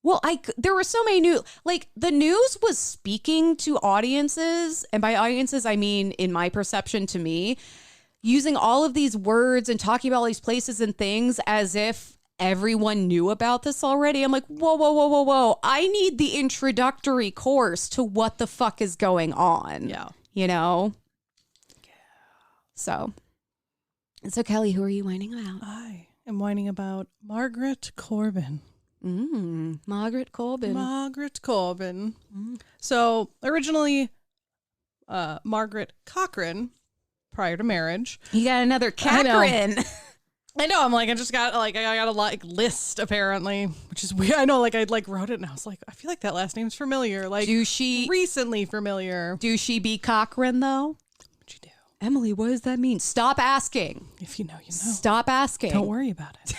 Well, there were so many the news was speaking to audiences, and by audiences, I mean, in my perception to me, using all of these words and talking about all these places and things as if everyone knew about this already. I'm like, whoa. I need the introductory course to what the fuck is going on. Yeah. Yeah. So Kelley, who are you whining about? I am whining about Margaret Corbin. Margaret Corbin. So originally, Margaret Cochran, prior to marriage. You got another Cochran. I know. I'm like, I got a list apparently, which is weird. I know. Like I wrote it and I was like, I feel like that last name's familiar. Like, recently familiar? Do she be Cochran though? What'd you do, Emily? What does that mean? Stop asking. If you know, you know. Stop asking. Don't worry about it.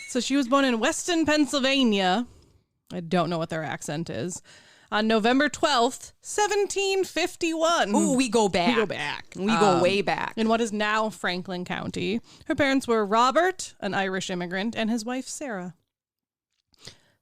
So she was born in Weston, Pennsylvania. I don't know what their accent is. On November 12th, 1751. Ooh, we go back. We go way back. In what is now Franklin County. Her parents were Robert, an Irish immigrant, and his wife, Sarah.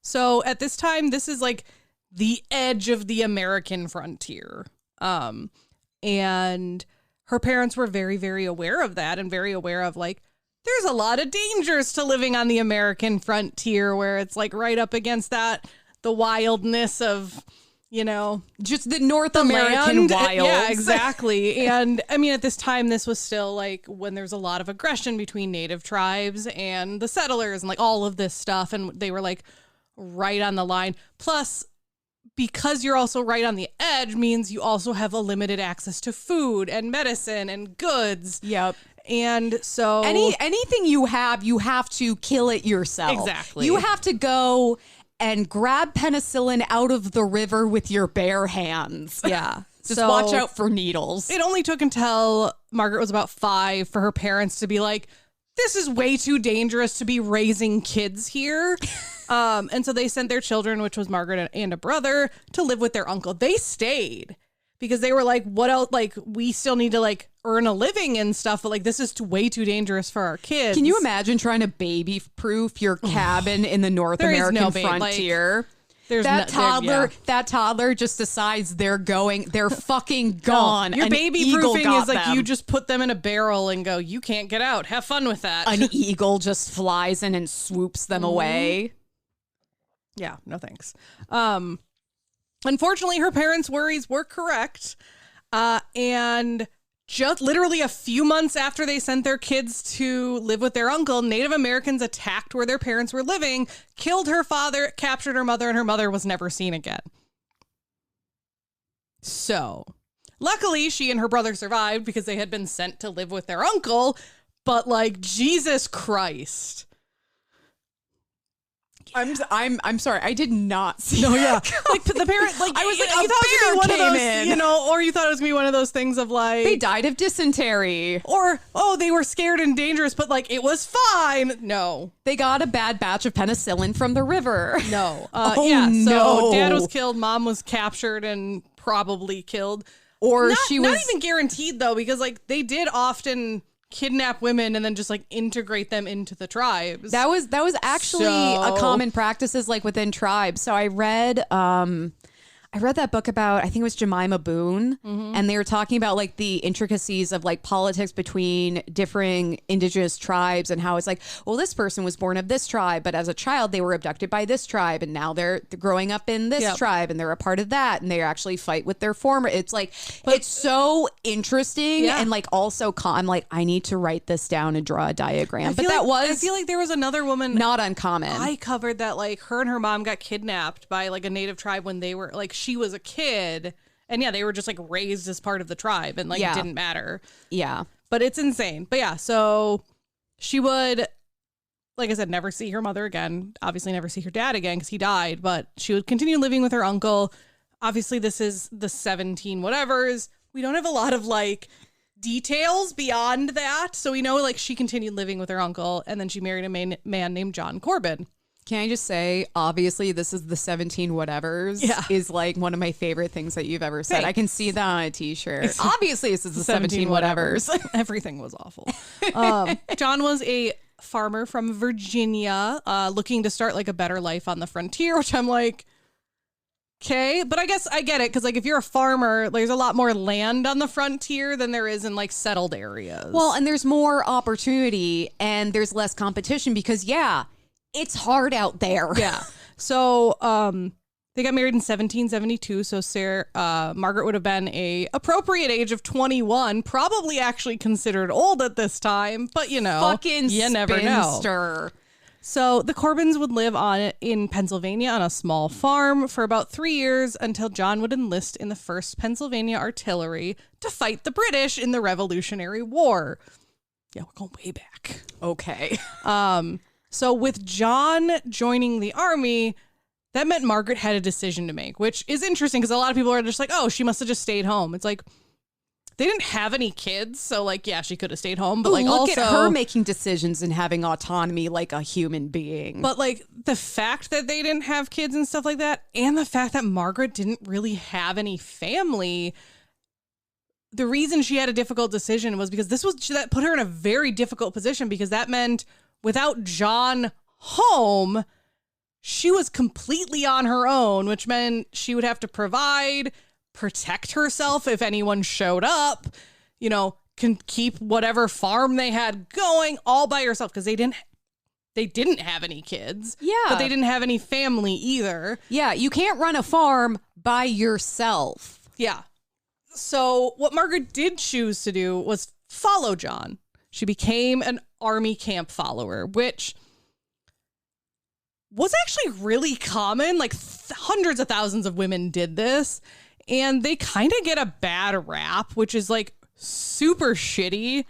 So at this time, this is like the edge of the American frontier. And her parents were very, very aware of that and very aware of like, there's a lot of dangers to living on the American frontier where it's like right up against the wildness of just the North American wilds. Yeah, exactly. And I mean, at this time, this was still like when there's a lot of aggression between native tribes and the settlers and like all of this stuff. And they were like right on the line. Plus, because you're also right on the edge means you also have a limited access to food and medicine and goods. Yep. And so anything you have to kill it yourself. Exactly. You have to go and grab penicillin out of the river with your bare hands. Yeah. Just watch out for needles. It only took until Margaret was about 5 for her parents to be like, this is way too dangerous to be raising kids here. And so they sent their children, which was Margaret and a brother, to live with their uncle. They stayed because they were like, what else? Like, we still need to like earn a living and stuff. But like, this is way too dangerous for our kids. Can you imagine trying to baby proof your cabin in the North American frontier? That toddler just decides they're fucking gone. Your baby proofing is like you just put them in a barrel and go, you can't get out. Have fun with that. An eagle just flies in and swoops them away. Yeah, no thanks. Unfortunately, her parents' worries were correct. And just literally a few months after they sent their kids to live with their uncle, Native Americans attacked where their parents were living, killed her father, captured her mother, and her mother was never seen again. So, luckily, she and her brother survived because they had been sent to live with their uncle. But like, Jesus Christ. I'm sorry. I did not see. No, yeah. Like the parent, like I was like, you thought it was gonna be one of those, or you thought it was gonna be one of those things of like they died of dysentery, or they were scared and dangerous, but like it was fine. No, they got a bad batch of penicillin from the river. No, So dad was killed, mom was captured and probably killed, or not even guaranteed though, because like they did often kidnap women and then just like integrate them into the tribes. That was actually a common practice is like within tribes. So I read that book about, I think it was Jemima Boone, and they were talking about like the intricacies of like politics between differing indigenous tribes and how it's like, well, this person was born of this tribe, but as a child they were abducted by this tribe, and now they're growing up in this tribe and they're a part of that, and they actually fight with their former. It's like, it's so interesting and like also I'm like, I need to write this down and draw a diagram. But I feel like there was another woman, not uncommon. I covered that like her and her mom got kidnapped by like a native tribe when they were like, she was a kid, and they were just like raised as part of the tribe, and like it didn't matter. Yeah, but it's insane. But so she would, like I said, never see her mother again, obviously never see her dad again because he died, but she would continue living with her uncle. Obviously this is the 17 whatevers. We don't have a lot of like details beyond that, so we know like she continued living with her uncle, and then she married a man named John Corbin. Can I just say, obviously, this is the 17 whatevers is like one of my favorite things that you've ever said. Thanks. I can see that on a t-shirt. Obviously, this is the 17 whatevers. Everything was awful. John was a farmer from Virginia looking to start like a better life on the frontier, which I'm like, okay. But I guess I get it because like if you're a farmer, there's a lot more land on the frontier than there is in like settled areas. Well, and there's more opportunity and there's less competition because, it's hard out there. Yeah. So they got married in 1772. So Margaret would have been a appropriate age of 21, probably actually considered old at this time. But, fucking you never know. So the Corbins would live in Pennsylvania on a small farm for about 3 years until John would enlist in the 1st Pennsylvania Artillery to fight the British in the Revolutionary War. Yeah, we're going way back. Okay. So with John joining the army, that meant Margaret had a decision to make, which is interesting because a lot of people are just like, oh, she must have just stayed home. It's like, they didn't have any kids. So like, she could have stayed home. But like, look at her making decisions and having autonomy like a human being. But like the fact that they didn't have kids and stuff like that, and the fact that Margaret didn't really have any family, the reason she had a difficult decision was because that put her in a very difficult position, because that meant without John home, she was completely on her own, which meant she would have to provide, protect herself if anyone showed up, can keep whatever farm they had going all by herself because they didn't they didn't have any kids. Yeah. But they didn't have any family either. Yeah, you can't run a farm by yourself. Yeah. So what Margaret did choose to do was follow John. She became an army camp follower, which was actually really common. Like hundreds of thousands of women did this, and they kind of get a bad rap, which is like super shitty.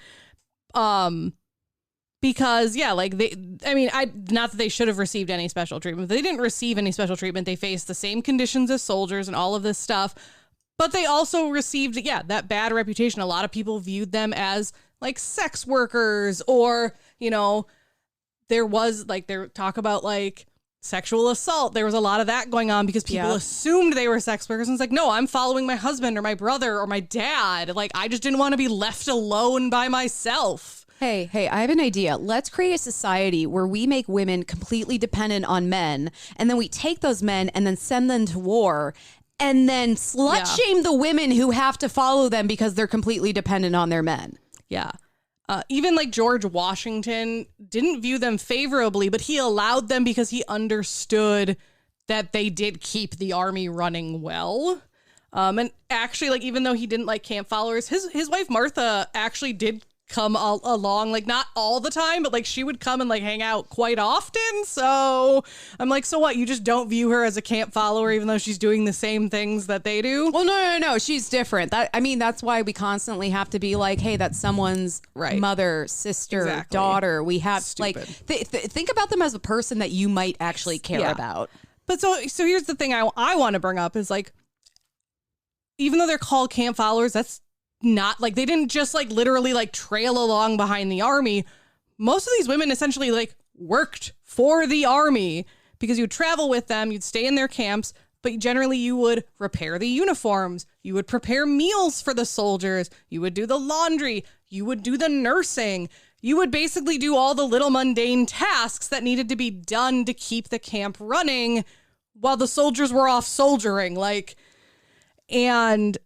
Because like not that they should have received any special treatment. They didn't receive any special treatment. They faced the same conditions as soldiers and all of this stuff, but they also received, that bad reputation. A lot of people viewed them as like sex workers, or, there was like, there talk about like sexual assault. There was a lot of that going on because people assumed they were sex workers. And it's like, no, I'm following my husband or my brother or my dad. Like, I just didn't want to be left alone by myself. Hey, I have an idea. Let's create a society where we make women completely dependent on men, and then we take those men and then send them to war, and then slut shame the women who have to follow them because they're completely dependent on their men. Yeah. Even like George Washington didn't view them favorably, but he allowed them because he understood that they did keep the army running well. And actually, like, even though he didn't like camp followers, his wife Martha actually did come along, like not all the time, but like she would come and like hang out quite often. So I'm like, so what? You just don't view her as a camp follower, even though she's doing the same things that they do? Well, no. She's different. That's why we constantly have to be like, hey, that's someone's mother, sister, daughter. We have like, think about them as a person that you might actually care about. But so here's the thing I want to bring up is like, even though they're called camp followers, that's not like, they didn't just like literally like trail along behind the army. Most of these women essentially like worked for the army, because you'd travel with them, you'd stay in their camps, but generally you would repair the uniforms, you would prepare meals for the soldiers, you would do the laundry, you would do the nursing, you would basically do all the little mundane tasks that needed to be done to keep the camp running while the soldiers were off soldiering. And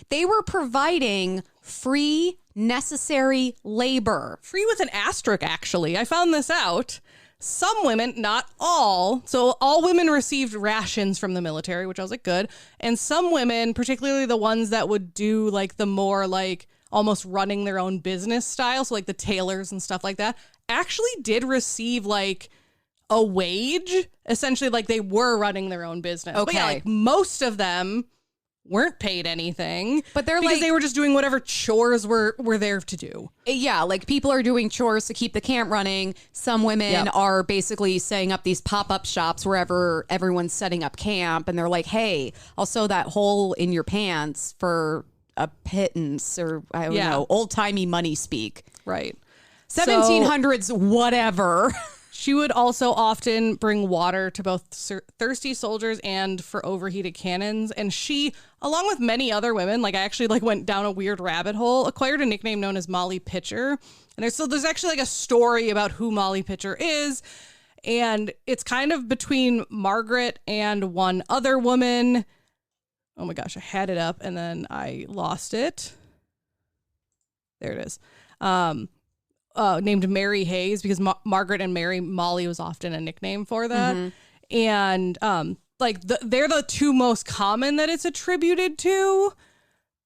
they were providing free, necessary labor. Free with an asterisk, actually. I found this out. Some women, not all, so all women received rations from the military, which I was like, good. And some women, particularly the ones that would do like the more like almost running their own business style, so like the tailors and stuff like that, actually did receive like a wage. Essentially, like they were running their own business. Okay. But yeah, like most of them weren't paid anything, but they're because like, they were just doing whatever chores were there to do. Yeah, like people are doing chores to keep the camp running. Some women are basically setting up these pop-up shops wherever everyone's setting up camp, and they're like, hey, I'll sew that hole in your pants for a pittance, or I don't know, old-timey money speak. Right. 1700s, whatever. She would also often bring water to both thirsty soldiers and for overheated cannons. And she, along with many other women, like I actually like went down a weird rabbit hole, acquired a nickname known as Molly Pitcher. And there's actually like a story about who Molly Pitcher is. And it's kind of between Margaret and one other woman. Oh my gosh, I had it up and then I lost it. There it is. Named Mary Hayes, because Margaret and Mary, Molly was often a nickname for that. Mm-hmm. And they're the two most common that it's attributed to.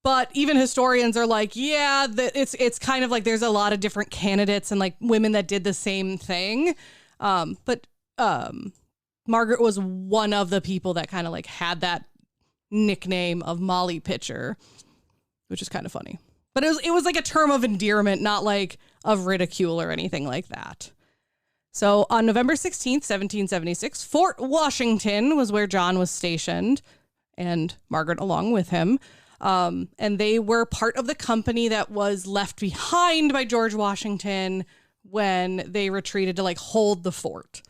But even historians are like, yeah, it's kind of like there's a lot of different candidates and like women that did the same thing. But Margaret was one of the people that kind of like had that nickname of Molly Pitcher, which is kind of funny. But it was like a term of endearment, not like of ridicule or anything like that. So on November 16th, 1776, Fort Washington was where John was stationed, and Margaret along with him. And they were part of the company that was left behind by George Washington when they retreated to like hold the fort.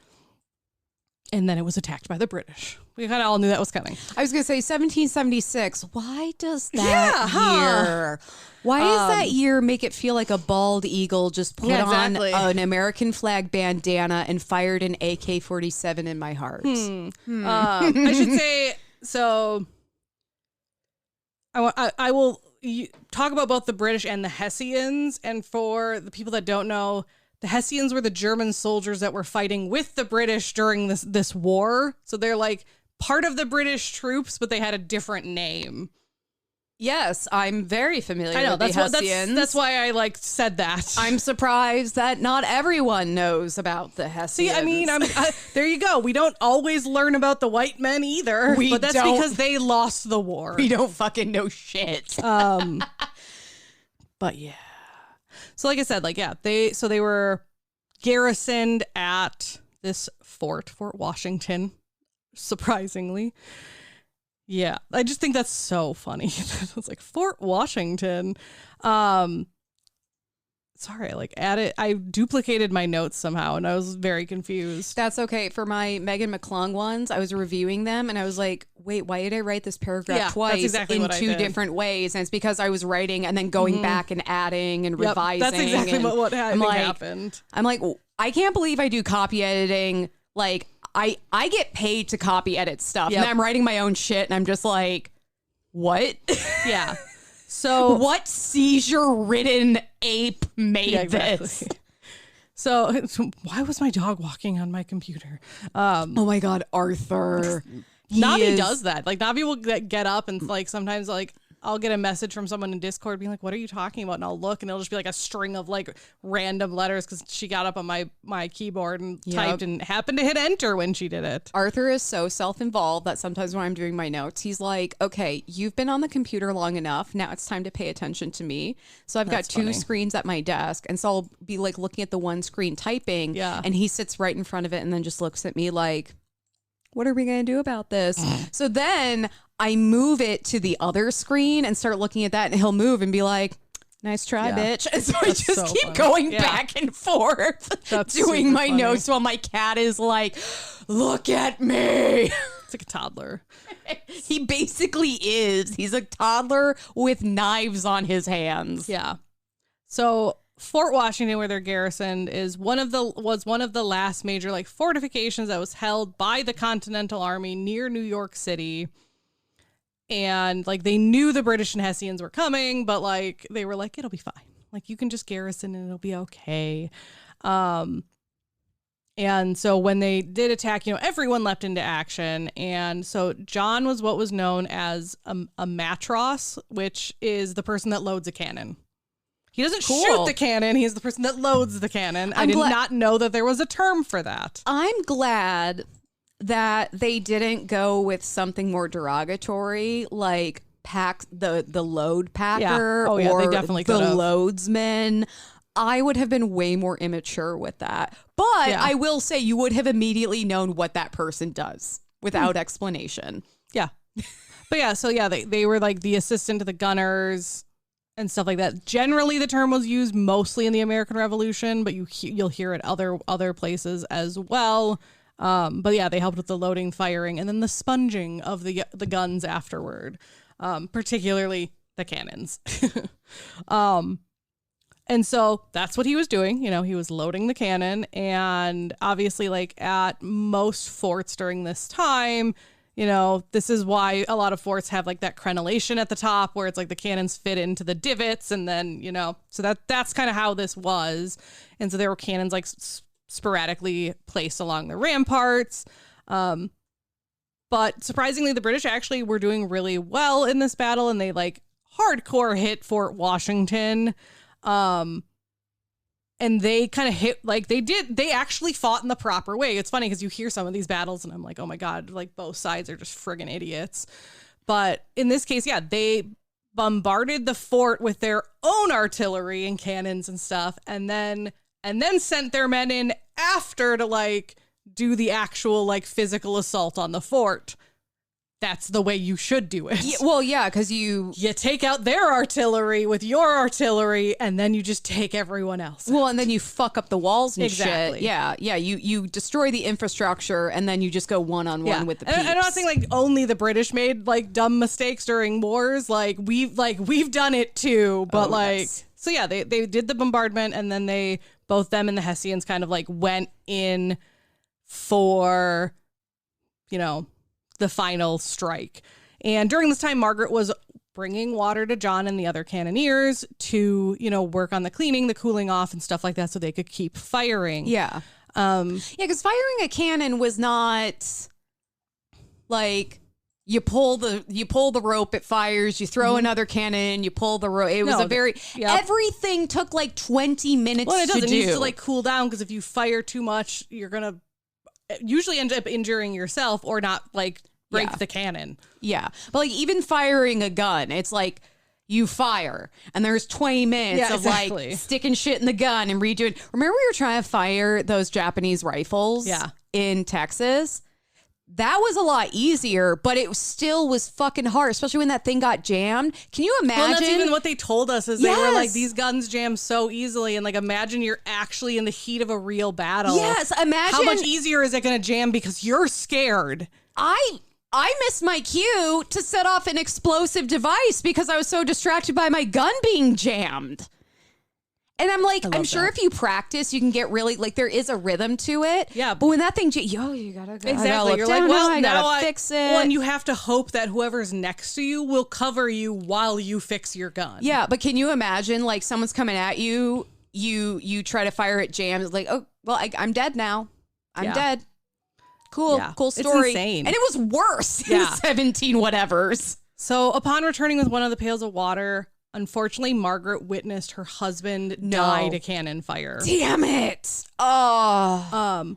And then it was attacked by the British. We kind of all knew that was coming. I was going to say 1776. Why does that year? Why does that year make it feel like a bald eagle just put on an American flag bandana and fired an AK-47 in my heart? I should say, so I will talk about both the British and the Hessians. And for the people that don't know, the Hessians were the German soldiers that were fighting with the British during this war. So they're like part of the British troops, but they had a different name. Yes, I'm very familiar with that's the Hessians. That's why I like said that. I'm surprised that not everyone knows about the Hessians. See, I mean, there you go. We don't always learn about the white men either, but that's because they lost the war. We don't fucking know shit. But yeah. So like I said, they were garrisoned at this Fort Washington, surprisingly. Yeah, I just think that's so funny. It's like Fort Washington. Sorry, I duplicated my notes somehow and I was very confused. That's okay. For my Megan McClung ones, I was reviewing them and I was like, wait, why did I write this paragraph twice in two different ways? And it's because I was writing and then going back and adding and revising. That's exactly what happened. I'm like, I can't believe I do copy editing. Like, I get paid to copy edit stuff. Yep. And I'm writing my own shit and I'm just like, what? Yeah. So what seizure-ridden ape made this? So why was my dog walking on my computer? Oh my God, Arthur. Navi does that. Like Navi will get up and like sometimes like I'll get a message from someone in Discord being like, what are you talking about? And I'll look and it'll just be like a string of like random letters because she got up on my keyboard and typed and happened to hit enter when she did it. Arthur is so self-involved that sometimes when I'm doing my notes, he's like, okay, you've been on the computer long enough. Now it's time to pay attention to me. So I've got two screens at my desk. And so I'll be like looking at the one screen typing. Yeah. And he sits right in front of it and then just looks at me like, what are we going to do about this? So then I move it to the other screen and start looking at that and he'll move and be like, nice try, bitch. And so I just keep going back and forth doing my notes while my cat is like, look at me. It's like a toddler. He basically is. He's a toddler with knives on his hands. Yeah. So Fort Washington, where they're garrisoned, was one of the last major like fortifications that was held by the Continental Army near New York City. And like they knew the British and Hessians were coming, but like they were like, it'll be fine. Like you can just garrison and it'll be okay. And so when they did attack, everyone leapt into action. And so John was what was known as a matros, which is the person that loads a cannon. He doesn't shoot the cannon. He's the person that loads the cannon. I did not know that there was a term for that. I'm glad that they didn't go with something more derogatory, like the load packer or they definitely the loadsman. I would have been way more immature with that. But I will say you would have immediately known what that person does without explanation. Yeah. But yeah, so yeah, they were like the assistant to the gunners and stuff like that. Generally, the term was used mostly in the American Revolution, but you'll hear it other places as well. But yeah, they helped with the loading, firing, and then the sponging of the guns afterward, particularly the cannons. And so that's what he was doing. He was loading the cannon, and obviously, like at most forts during this time, this is why a lot of forts have like that crenellation at the top where it's like the cannons fit into the divots. And then, so that's kind of how this was. And so there were cannons like sporadically placed along the ramparts. But surprisingly, the British actually were doing really well in this battle. And they like hardcore hit Fort Washington. And they kind of hit like they actually fought in the proper way. It's funny because you hear some of these battles and I'm like, oh my God, like both sides are just friggin' idiots. But in this case, yeah, they bombarded the fort with their own artillery and cannons and stuff. And then sent their men in after to like do the actual like physical assault on the fort. That's the way you should do it. Yeah, well, yeah, because you take out their artillery with your artillery, and then you just take everyone else. Well, and then you fuck up the walls and shit. Yeah. You destroy the infrastructure, and then you just go one-on-one with the peeps. And I'm not saying like only the British made like dumb mistakes during wars. Like we've done it too. But so yeah, they did the bombardment, and then both them and the Hessians kind of like went in for, the final strike. And during this time, Margaret was bringing water to John and the other cannoneers to, work on the cleaning, the cooling off and stuff like that so they could keep firing. Yeah. Because firing a cannon was not like you pull the rope, it fires, you throw another cannon, you pull the rope. It was everything took like 20 minutes to do. Well, it needs to like cool down because if you fire too much, you're going to usually end up injuring yourself or not like break the cannon. Yeah. But like even firing a gun, it's like you fire and there's 20 minutes of like sticking shit in the gun and redoing. Remember we were trying to fire those Japanese rifles in Texas? That was a lot easier, but it still was fucking hard, especially when that thing got jammed. Can you imagine? Well, that's even what they told us is they were like, these guns jam so easily. And like, imagine you're actually in the heat of a real battle. Yes, imagine. How much easier is it going to jam because you're scared? I missed my cue to set off an explosive device because I was so distracted by my gun being jammed. And I'm like, I'm sure if you practice, you can get really, like, there is a rhythm to it. Yeah. But when that thing, you gotta go. Exactly. You're like, well, I gotta fix it. Well, and you have to hope that whoever's next to you will cover you while you fix your gun. Yeah. But can you imagine, like, someone's coming at you, you try to fire it jams, like, oh, well, I'm dead now. I'm dead. Cool. Yeah. Cool story. It's insane. And it was worse in the 17 whatevers. So upon returning with one of the pails of water, unfortunately, Margaret witnessed her husband die to cannon fire. Damn it. Oh.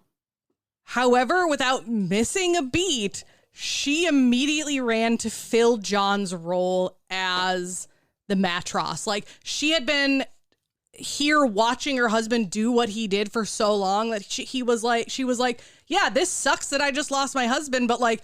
However, without missing a beat, she immediately ran to fill John's role as the matros. Like, she had been here watching her husband do what he did for so long that she was like, yeah, this sucks that I just lost my husband, but like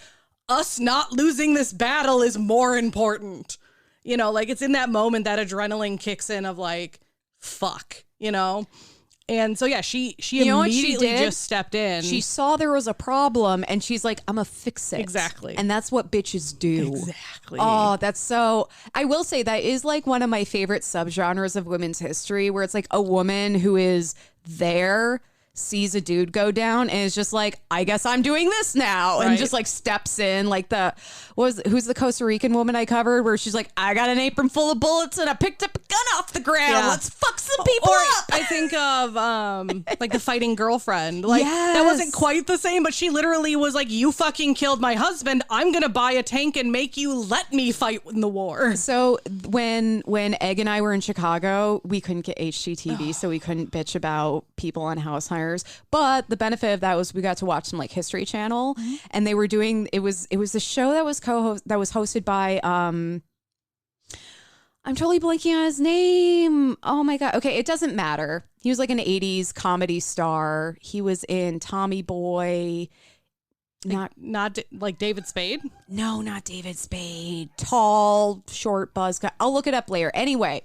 us not losing this battle is more important. Like it's in that moment that adrenaline kicks in of like, fuck, And so, yeah, she immediately just stepped in. She saw there was a problem and she's like, I'm gonna fix it. Exactly. And that's what bitches do. Exactly. Oh, that's so, I will say that is like one of my favorite subgenres of women's history where it's like a woman who is there, sees a dude go down and is just like, I guess I'm doing this now. And just like steps in like who's the Costa Rican woman I covered where she's like, I got an apron full of bullets and I picked up a gun off the ground. Yeah. Let's fuck some people up. I think of like the Fighting Girlfriend. Like that wasn't quite the same, but she literally was like, you fucking killed my husband. I'm going to buy a tank and make you let me fight in the war. So when Egg and I were in Chicago, we couldn't get HGTV, so we couldn't bitch about people on house hire. But the benefit of that was we got to watch some like History Channel, and they were doing it was the show that was hosted by I'm totally blanking on his name. Oh my god. Okay, it doesn't matter. He was like an 80s comedy star. He was in Tommy Boy. Not like David Spade? No, not David Spade. Tall, short buzz guy. I'll look it up later. Anyway.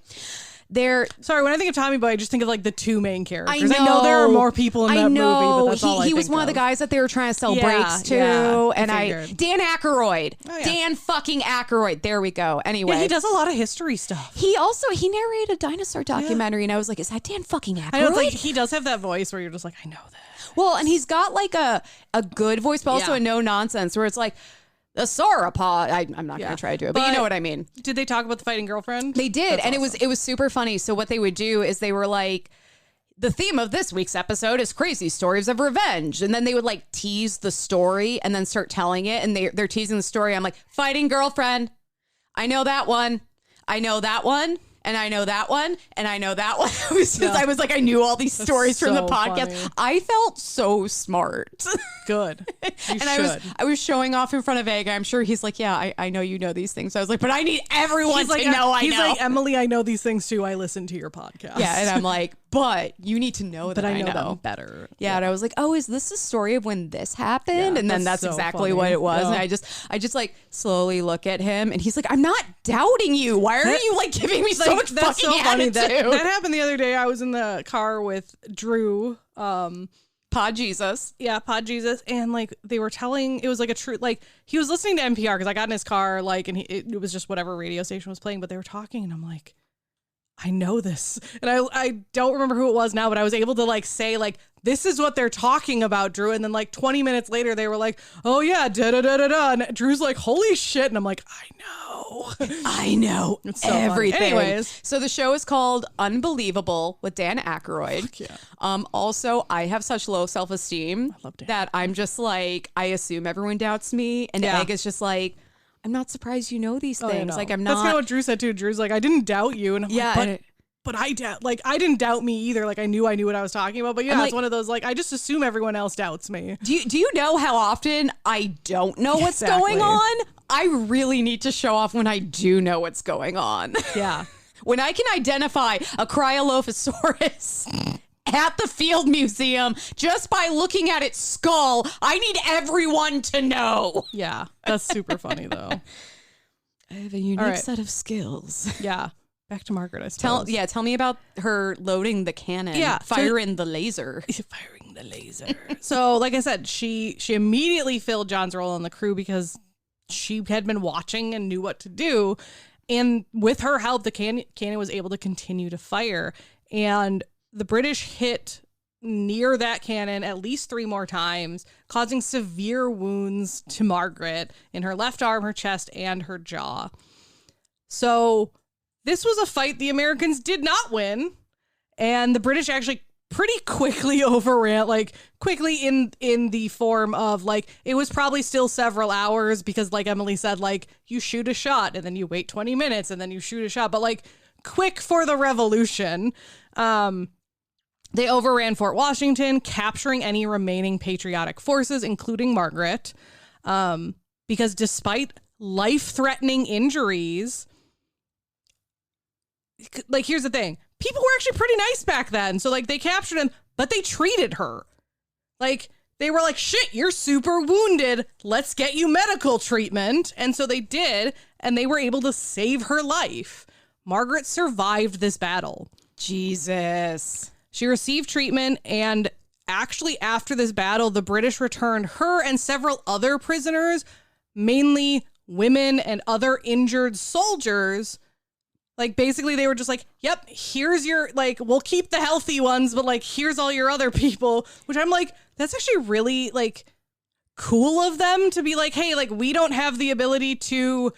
Sorry, when I think of Tommy Boy, I just think of like the two main characters. I know there are more people in that movie, but that's all I think he was one of the guys that they were trying to sell brakes to. Dan Aykroyd. Oh, yeah. Dan fucking Aykroyd. There we go. Anyway. Yeah, he does a lot of history stuff. He narrated a dinosaur documentary, and I was like, is that Dan fucking Aykroyd? I know, like, he does have that voice where you're just like, I know that. Well, and he's got like a good voice, but also a no nonsense where it's like, the sauropod. I'm not going to try to do it, but you know what I mean. Did they talk about the Fighting Girlfriend? They did, That's awesome. It was super funny. So what they would do is they were like, the theme of this week's episode is crazy stories of revenge, and then they would like tease the story and then start telling it, and they're teasing the story. I'm like, Fighting Girlfriend. I know that one. I know that one. And I know that one, and I know that one. I was like, I knew all these stories from the podcast. Funny. I felt so smart. Good. And I was showing off in front of Vega. I'm sure he's like, yeah, I know you know these things. So I was like, but I need everyone to know I know. He's like, Emily, I know these things too. I listen to your podcast. Yeah, and I'm like, but you need to know that I know them better. Yeah, and I was like, oh, is this a story of when this happened? Yeah, and then that's so exactly funny. What it was. Yeah. And I just like slowly look at him, and he's like, I'm not doubting you. Why are you like giving me so much that's fucking so funny. attitude? That happened the other day. I was in the car with Drew. Pod Jesus. Yeah, Pod Jesus. And like they were telling, it was like a true, like he was listening to NPR because I got in his car, like, and it was just whatever radio station was playing, but they were talking, and I'm like, I know this. And I don't remember who it was now, but I was able to like say like, this is what they're talking about, Drew. And then like 20 minutes later, they were like, oh yeah, da-da-da-da-da. And Drew's like, holy shit. And I'm like, I know. I know it's so everything. Funny. Anyways. So the show is called Unbelievable with Dan Aykroyd. Fuck yeah. Also, I have such low self-esteem that I'm just like, I assume everyone doubts me. And Egg is just like, I'm not surprised you know these things. Like I'm not. That's kind of what Drew said too. Drew's like, I didn't doubt you. And I'm like, but I doubt, like, I didn't doubt me either. Like, I knew what I was talking about. But yeah, it's one of those, like, I just assume everyone else doubts me. Do you know how often I don't know what's going on? I really need to show off when I do know what's going on. Yeah. When I can identify a Cryolophosaurus at the Field Museum just by looking at its skull, I need everyone to know. Yeah. That's super funny, though. I have a unique set of skills. Yeah. Back to Margaret, I suppose. Tell me about her loading the cannon. Yeah. Firing the laser. Firing the laser. So, like I said, she immediately filled John's role in the crew because she had been watching and knew what to do. And with her help, the cannon was able to continue to fire. And the British hit near that cannon at least 3 more times, causing severe wounds to Margaret in her left arm, her chest, and her jaw. So this was a fight the Americans did not win, and the British actually pretty quickly overran, like quickly in the form of like, it was probably still several hours because like Emily said, like you shoot a shot and then you wait 20 minutes and then you shoot a shot, but like quick for the revolution. They overran Fort Washington, capturing any remaining patriotic forces, including Margaret, because despite life-threatening injuries, like, here's the thing. People were actually pretty nice back then. So, like, they captured him, but they treated her. Like, they were like, shit, you're super wounded. Let's get you medical treatment. And so they did, and they were able to save her life. Margaret survived this battle. Jesus. She received treatment, and actually after this battle, the British returned her and several other prisoners, mainly women and other injured soldiers. Like, basically, they were just like, yep, here's your, like, we'll keep the healthy ones, but, like, here's all your other people, which I'm like, that's actually really, like, cool of them to be like, hey, like, we don't have the ability to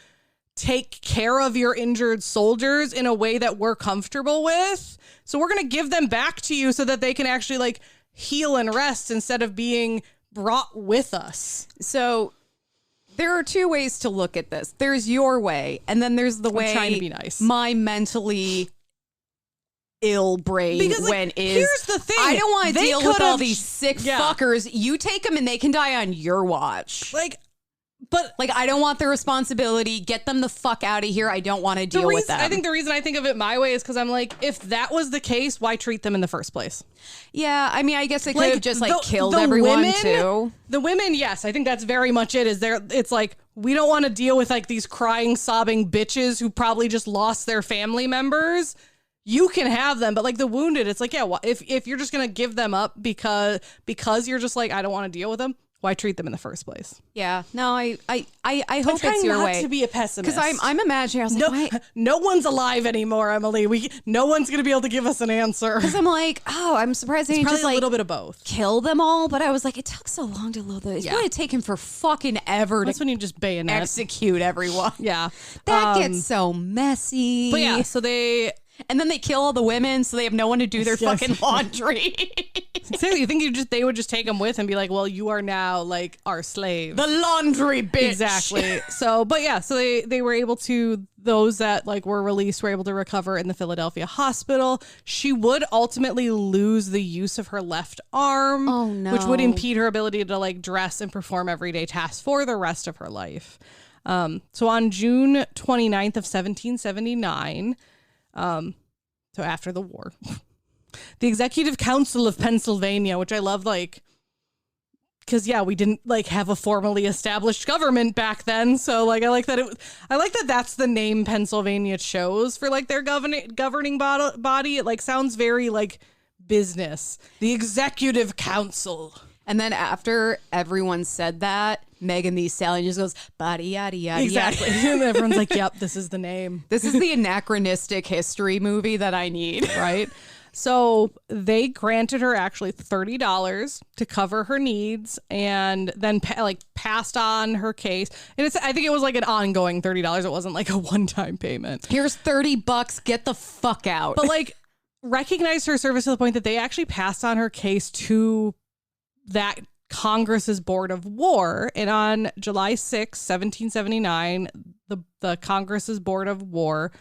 take care of your injured soldiers in a way that we're comfortable with. So we're going to give them back to you so that they can actually, like, heal and rest instead of being brought with us. So there are 2 ways to look at this. There's your way, and then there's the way I'm trying to be nice. My mentally ill brain because, like, when is. Here's the thing. I don't want to deal with all these sick fuckers. You take them and they can die on your watch. But I don't want the responsibility. Get them the fuck out of here. I don't want to deal with them. I think the reason I think of it my way is because I'm like, if that was the case, why treat them in the first place? Yeah, I mean, I guess they could have just killed everyone too. The women, yes, I think that's very much it. It's like, we don't want to deal with like these crying, sobbing bitches who probably just lost their family members. You can have them, but like the wounded, it's like, yeah, if you're just gonna give them up because you're just like, I don't want to deal with them. Why treat them in the first place? Yeah, no, I hope it's your way. To be a pessimist, because I'm imagining. I was like, no one's alive anymore, Emily. No one's gonna be able to give us an answer. Because I'm like, I'm surprised they didn't just like a little bit of both kill them all. But I was like, it took so long to load those. It's going to take him for fucking ever. That's when you just bayonet execute everyone. Yeah, that gets so messy. But yeah, so they. And then they kill all the women, so they have no one to do their fucking laundry. Seriously, you think they would just take them with and be like, well, you are now like our slave. The laundry bitch. Exactly. So, but yeah, so they were able to, those that like were released were able to recover in the Philadelphia hospital. She would ultimately lose the use of her left arm. Oh no. Which would impede her ability to like dress and perform everyday tasks for the rest of her life. So on June 29th of 1779, so after the war, the Executive Council of Pennsylvania, which I love, like, because yeah, we didn't like have a formally established government back then. So like, I like that that's the name Pennsylvania chose for like their governing body. It like sounds very like business. The Executive Council. And then after everyone said that, Megan Thee Stallion just goes, body yada yada. Exactly. And everyone's like, yep, this is the name. This is the anachronistic history movie that I need. Right? So they granted her actually $30 to cover her needs and then passed on her case. And I think it was like an ongoing $30. It wasn't like a one-time payment. Here's $30. Get the fuck out. But like recognized her service to the point that they actually passed on her case to that Congress's Board of War. And on July 6, 1779, the Congress's Board of War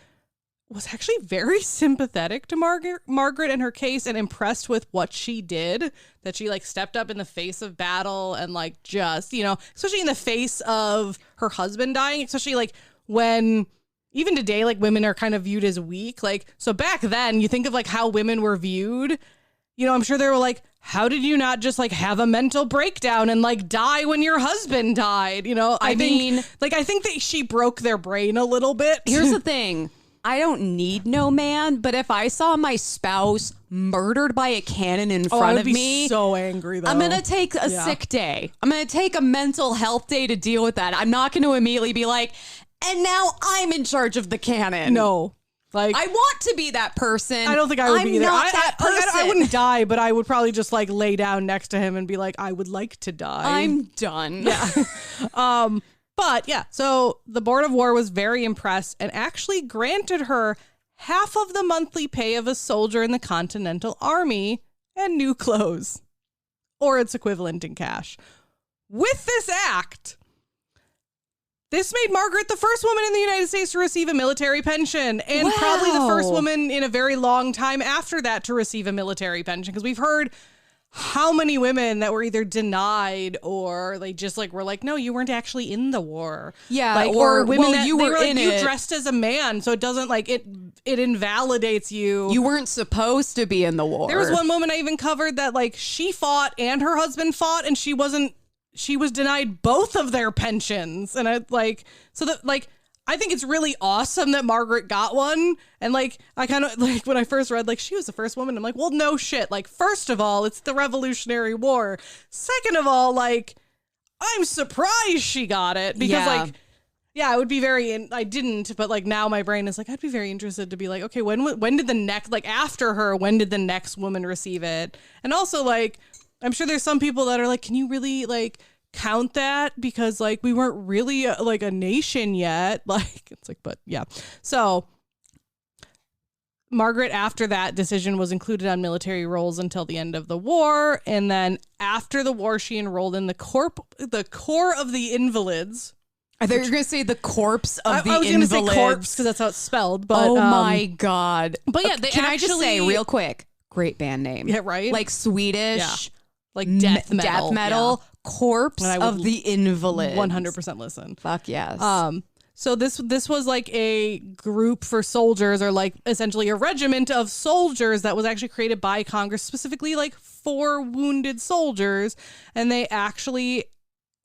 was actually very sympathetic to Margaret and her case and impressed with what she did, that she like stepped up in the face of battle and like just, you know, especially in the face of her husband dying, especially like when even today, like women are kind of viewed as weak. Like, so back then you think of like how women were viewed, you know, I'm sure they were like, how did you not just like have a mental breakdown and like die when your husband died? You know, I think that she broke their brain a little bit. Here's the thing. I don't need no man, but if I saw my spouse murdered by a cannon in front of me, so angry though. I'm going to take a sick day. I'm going to take a mental health day to deal with that. I'm not going to immediately be like, and now I'm in charge of the cannon. No. Like, I want to be that person. I don't think I would be there. That person. I wouldn't die, but I would probably just like lay down next to him and be like, I would like to die. I'm done. Yeah. But yeah, so the Board of War was very impressed and actually granted her half of the monthly pay of a soldier in the Continental Army and new clothes, or its equivalent in cash. With this act, this made Margaret the first woman in the United States to receive a military pension, and probably the first woman in a very long time after that to receive a military pension, because we've heard how many women that were either denied or they just like were like, no, you weren't actually in the war. Yeah, like, or women that you were like, in you it. dressed as a man, so it doesn't like it invalidates you. You weren't supposed to be in the war. There was one woman I even covered that like she fought and her husband fought, and she was denied both of their pensions. And I like, so that like, I think it's really awesome that Margaret got one. And like, I kind of like when I first read, like, she was the first woman. I'm like, well, no shit. Like, first of all, it's the Revolutionary War. Second of all, like, I'm surprised she got it because like, yeah, it would be I didn't, but like now my brain is like, I'd be very interested to be like, okay, when did the next, like after her, when did the next woman receive it? And also like, I'm sure there's some people that are like, can you really like count that? Because like we weren't really like a nation yet. Like it's like, but yeah. So Margaret, after that decision, was included on military rolls until the end of the war. And then after the war, she enrolled in the Corps of the Invalids. I thought you were going to say the corpse of the I was Invalids. going to say corpse because that's how it's spelled. But oh my God. But yeah, can I just say real quick, great band name. Yeah, right? Like Swedish, like death metal. Yeah. Corpse of the Invalids. 100% listen. Fuck yes. So this was like a group for soldiers, or like essentially a regiment of soldiers that was actually created by Congress specifically like for wounded soldiers, and they actually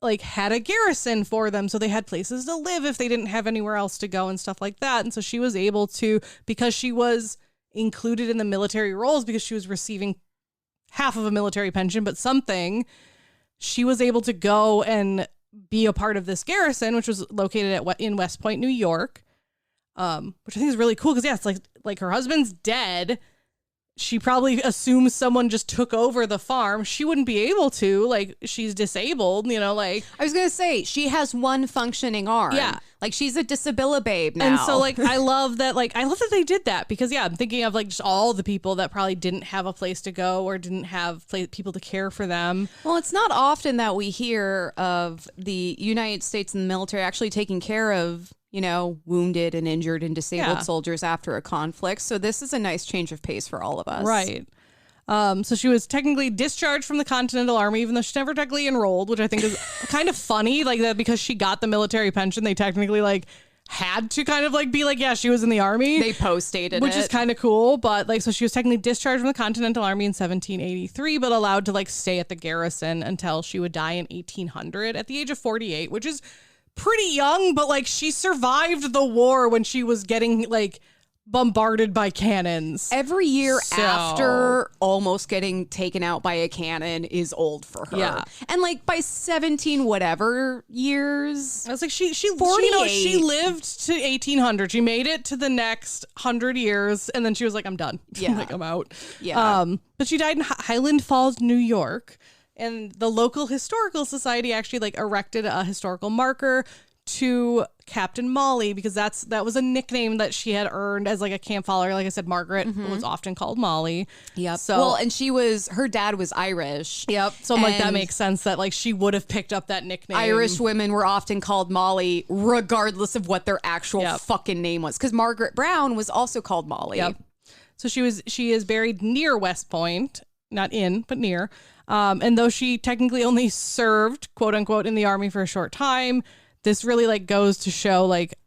like had a garrison for them, so they had places to live if they didn't have anywhere else to go and stuff like that. And so she was able to, because she was included in the military rolls because she was receiving half of a military pension, but something, she was able to go and be a part of this garrison, which was located in West Point, New York, which I think is really cool because, yeah, it's like her husband's dead. She probably assumes someone just took over the farm. She wouldn't be able to, like, she's disabled, you know, like. I was going to say, she has one functioning arm. Yeah. Like, she's a disability babe now. And so, like, I love that they did that because, yeah, I'm thinking of, like, just all the people that probably didn't have a place to go or didn't have people to care for them. Well, it's not often that we hear of the United States and the military actually taking care of, you know, wounded and injured and disabled soldiers after a conflict. So this is a nice change of pace for all of us. Right. So she was technically discharged from the Continental Army, even though she never technically enrolled, which I think is kind of funny, like that because she got the military pension, they technically like had to kind of like be like, yeah, she was in the army. They post-dated which is kind of cool. But like, so she was technically discharged from the Continental Army in 1783, but allowed to like stay at the garrison until she would die in 1800 at the age of 48, which is pretty young, but like she survived the war when she was getting like bombarded by cannons. Every year after almost getting taken out by a cannon is old for her. Yeah. And like by 17 whatever years. I was like, she lived to 1800. She made it to the next 100 years, and then she was like, I'm done. Yeah. Like, I'm out. Yeah. But she died in Highland Falls, New York. And the local historical society actually like erected a historical marker to Captain Molly, because that was a nickname that she had earned as like a camp follower. Like I said, Margaret was often called Molly. Yep. So, well, and her dad was Irish. Yep. So I'm like, that makes sense that like she would have picked up that nickname. Irish women were often called Molly regardless of what their actual fucking name was. Because Margaret Brown was also called Molly. Yep. So she is buried near West Point, not in, but near. And though she technically only served, quote unquote, in the army for a short time, this really like goes to show like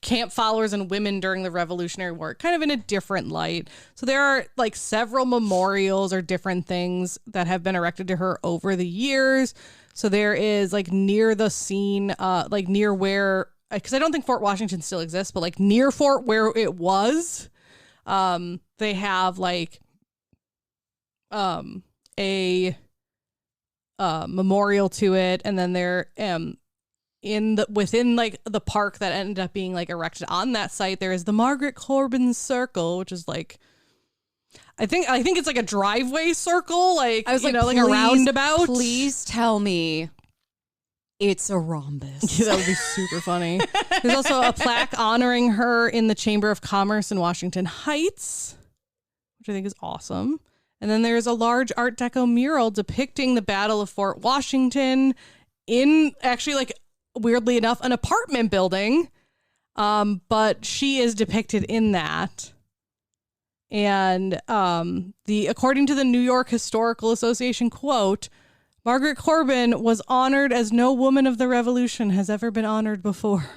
camp followers and women during the Revolutionary War kind of in a different light. So there are like several memorials or different things that have been erected to her over the years. So there is like near the scene, like near where, because I don't think Fort Washington still exists, but like near Fort where it was, they have like a memorial to it, and then there within like the park that ended up being like erected on that site, there is the Margaret Corbin Circle, which is like I think it's like a driveway circle, like I was like, like a roundabout. Please tell me it's a rhombus. Yeah, that would be super funny. There's also a plaque honoring her in the Chamber of Commerce in Washington Heights, which I think is awesome. And then there's a large Art Deco mural depicting the Battle of Fort Washington in actually, like, weirdly enough, an apartment building. But she is depicted in that. And according to the New York Historical Association quote, Margaret Corbin was honored as no woman of the Revolution has ever been honored before.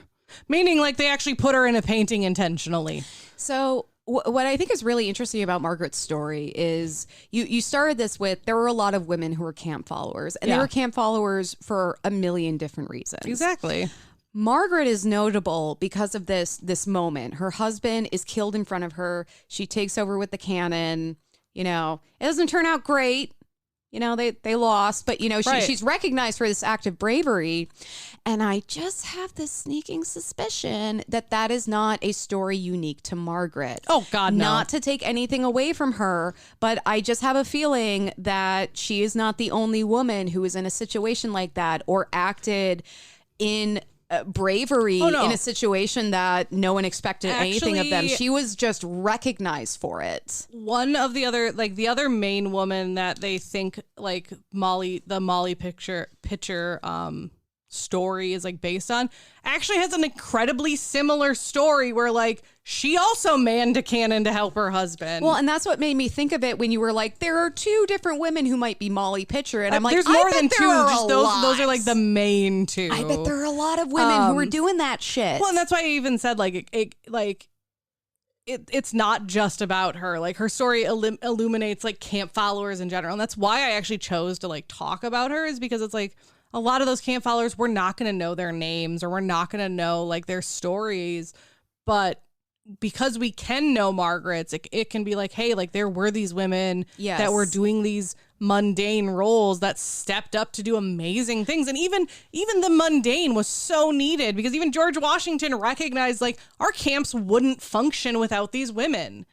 Meaning, like, they actually put her in a painting intentionally. So what I think is really interesting about Margaret's story is you started this with, there were a lot of women who were camp followers, and they were camp followers for a million different reasons. Exactly. Margaret is notable because of this moment. Her husband is killed in front of her. She takes over with the cannon. You know, it doesn't turn out great. You know, they lost, but, you know, she's recognized for this act of bravery. And I just have this sneaking suspicion that is not a story unique to Margaret. Oh, God, no. Not to take anything away from her, but I just have a feeling that she is not the only woman who is in a situation like that or acted in bravery in a situation that no one expected anything of them. She was just recognized for it. One of the other main woman that they think like the Molly picture story is like based on actually has an incredibly similar story where like she also manned a cannon to help her husband. Well, and that's what made me think of it when you were like, there are two different women who might be Molly Pitcher, and I'm like, there's more than two. Just those are like the main two. I bet there are a lot of women who are doing that shit. Well, and that's why I even said like it's not just about her. Like her story illuminates like camp followers in general, and that's why I actually chose to like talk about her, is because it's like a lot of those camp followers, we're not going to know their names or we're not going to know like their stories, but because we can know Margaret's, it can be like, hey, like there were these women that were doing these mundane roles that stepped up to do amazing things. And even the mundane was so needed, because even George Washington recognized like our camps wouldn't function without these women.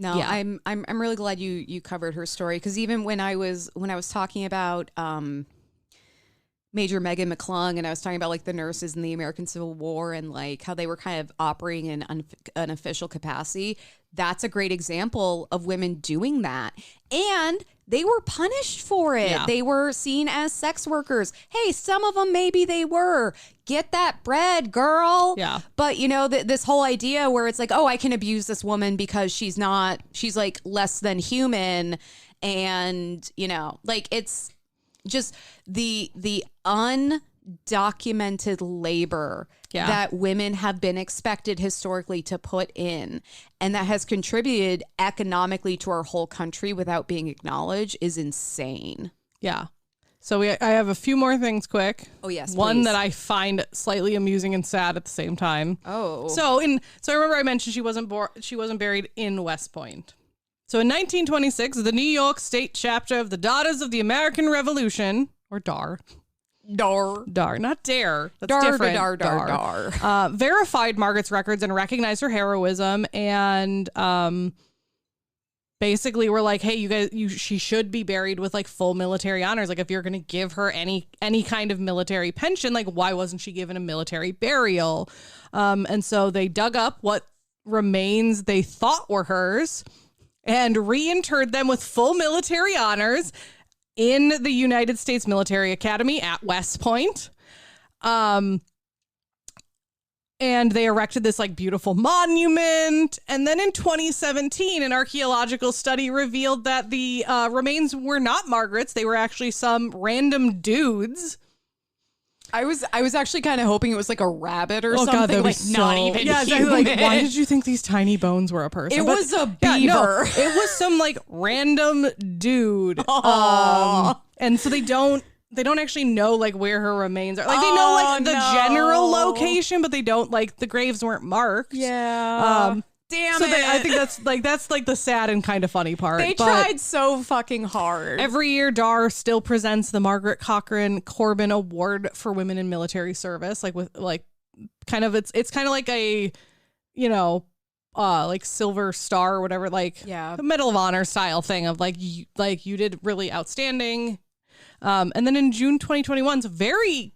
No, yeah. I'm really glad you covered her story, because even when I was talking about Major Megan McClung, and I was talking about like the nurses in the American Civil War and like how they were kind of operating in an official capacity, that's a great example of women doing that. And they were punished for it. Yeah. They were seen as sex workers. Hey, some of them maybe they were. Get that bread, girl. Yeah. But, you know, this whole idea where it's like, oh, I can abuse this woman because she's like less than human. And, you know, like it's just the undocumented labor that women have been expected historically to put in, and that has contributed economically to our whole country without being acknowledged, is insane. Yeah. So I have a few more things quick. Oh, yes, One please. that I find slightly amusing and sad at the same time. Oh. So I remember I mentioned she wasn't buried in West Point. So in 1926, the New York State chapter of the Daughters of the American Revolution, or DAR. DAR, not DARE. That's different. Dar. Verified Margaret's records and recognized her heroism, and basically were like, hey, you guys, she should be buried with like full military honors. Like if you're going to give her any kind of military pension, like why wasn't she given a military burial? And so they dug up what remains they thought were hers and reinterred them with full military honors in the United States Military Academy at West Point. And they erected this like beautiful monument. And then in 2017, an archaeological study revealed that the remains were not Margaret's. They were actually some random dudes. I was actually kind of hoping it was like a rabbit or something. God, like not even exactly. Like, why did you think these tiny bones were a person? It was a beaver. It was some like random dude. And so they don't actually know like where her remains are. Like they know like the general location, but they don't like the graves weren't marked. Yeah. Damn it. I think that's like the sad and kind of funny part. They tried so fucking hard. Every year, DAR still presents the Margaret Cochran Corbin Award for Women in Military Service. Like with like kind of it's kind of like a, you know, like Silver Star or whatever, like a Medal of Honor style thing of like you did really outstanding. And then in June 2021, so very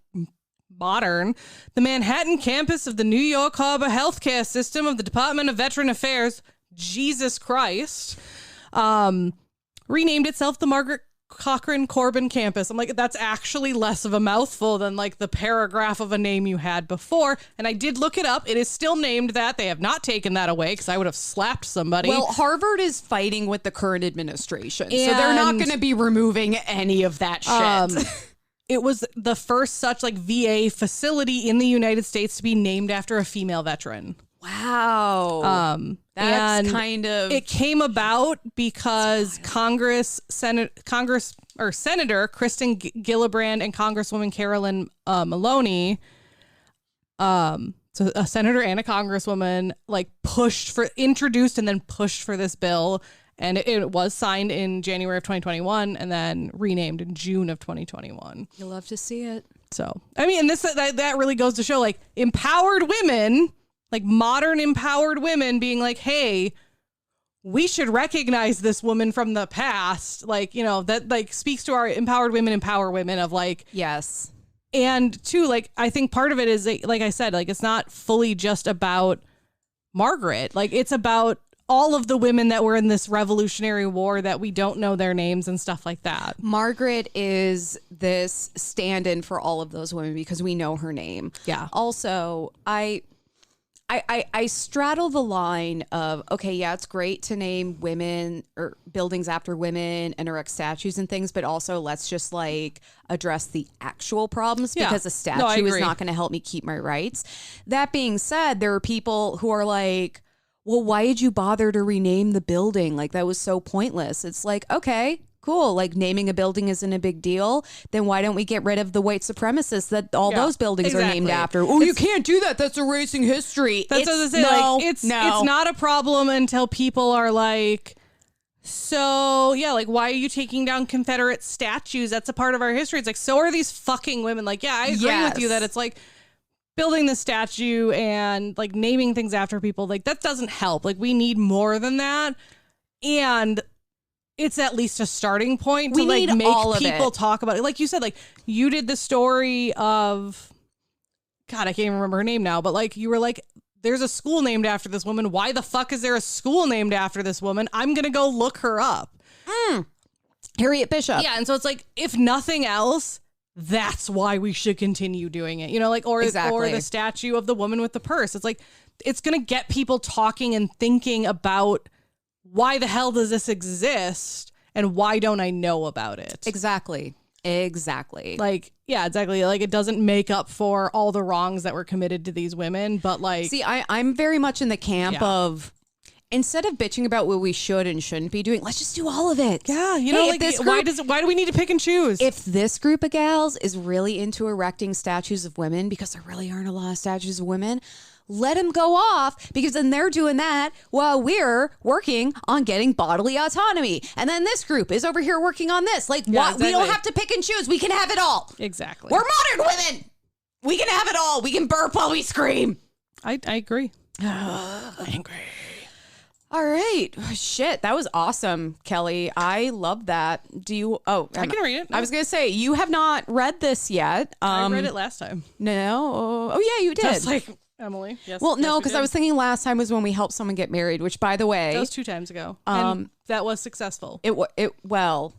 modern, the Manhattan campus of the New York Harbor Healthcare System of the Department of Veteran Affairs, Jesus Christ, renamed itself the Margaret Cochran Corbin campus. I'm like, that's actually less of a mouthful than like the paragraph of a name you had before. And I did look it up. It is still named that. They have not taken that away because I would have slapped somebody. Well, Harvard is fighting with the current administration, so they're not going to be removing any of that shit. It was the first such like VA facility in the United States to be named after a female veteran. Wow. That's kind of... It came about because Senator Kristen Gillibrand and Congresswoman Carolyn Maloney, so a senator and a congresswoman, like introduced and then pushed for this bill. And it was signed in January of 2021 and then renamed in June of 2021. You'll love to see it. So, I mean, and that really goes to show like empowered women, like modern empowered women being like, hey, we should recognize this woman from the past. Like, you know, that like speaks to our empower women of like, yes. And two, like, I think part of it is like I said, like, it's not fully just about Margaret. Like it's about all of the women that were in this Revolutionary War that we don't know their names and stuff like that. Margaret is this stand-in for all of those women because we know her name. Yeah. Also, I straddle the line of, okay, yeah, it's great to name women or buildings after women and erect statues and things, but also let's just like address the actual problems because a statue is not going to help me keep my rights. That being said, there are people who are like, well, why did you bother to rename the building? Like, that was so pointless. It's like, okay, cool. Like, naming a building isn't a big deal. Then why don't we get rid of the white supremacists that all those buildings are named after? Oh, you can't do that. That's erasing history. That's what I was saying. Like, it's not a problem until people are like, so, yeah, like, why are you taking down Confederate statues? That's a part of our history. It's like, so are these fucking women. Like, yeah, I agree with you that it's like, building the statue and like naming things after people, like that doesn't help. Like we need more than that. And it's at least a starting point to like make people talk about it. Like you said, like you did the story of, God, I can't even remember her name now, but like you were like, there's a school named after this woman. Why the fuck is there a school named after this woman? I'm going to go look her up. Harriet Bishop. Yeah. And so it's like, if nothing else, that's why we should continue doing it, you know, like, or the statue of the woman with the purse. It's like, it's going to get people talking and thinking about why the hell does this exist and why don't I know about it? Exactly. Like, yeah, exactly. Like it doesn't make up for all the wrongs that were committed to these women, but like, see, I'm very much in the camp of instead of bitching about what we should and shouldn't be doing, let's just do all of it. Yeah, you know, like why do we need to pick and choose? If this group of gals is really into erecting statues of women, because there really aren't a lot of statues of women, let them go off, because then they're doing that while we're working on getting bodily autonomy. And then this group is over here working on this. Like, exactly. We don't have to pick and choose. We can have it all. Exactly. We're modern women. We can have it all. We can burp while we scream. I agree. Angry. All right. Shit. That was awesome, Kelley. I love that. Do you? Oh, I can read it. I was going to say, you have not read this yet. I read it last time. No. Oh, yeah, you did. Just like Emily. Yes. Well, no, because I was thinking last time was when we helped someone get married, which, by the way, that was 2 times ago. And that was successful. Well,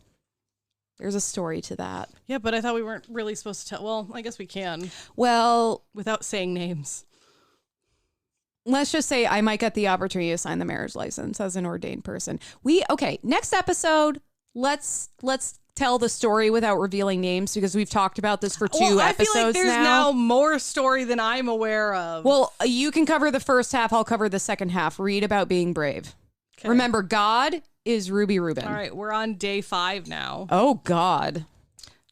there's a story to that. Yeah, but I thought we weren't really supposed to tell. Well, I guess we can. Well, without saying names. Let's just say I might get the opportunity to sign the marriage license as an ordained person. Next episode, let's tell the story without revealing names, because we've talked about this for 2 episodes now. I feel like there's now more story than I'm aware of. Well, you can cover the first half. I'll cover the second half. Read about being brave. Okay. Remember, God is Ruby Rubin. All right, we're on day 5 now. Oh, God.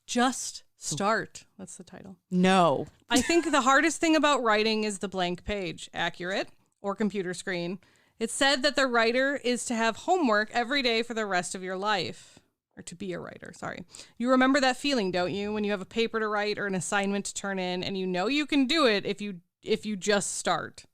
Just start. That's the title. No. I think the hardest thing about writing is the blank page. Accurate, or computer screen. It's said that the writer is to have homework every day for the rest of your life. Or to be a writer, sorry. You remember that feeling, don't you? When you have a paper to write or an assignment to turn in, and you know you can do it if you just start.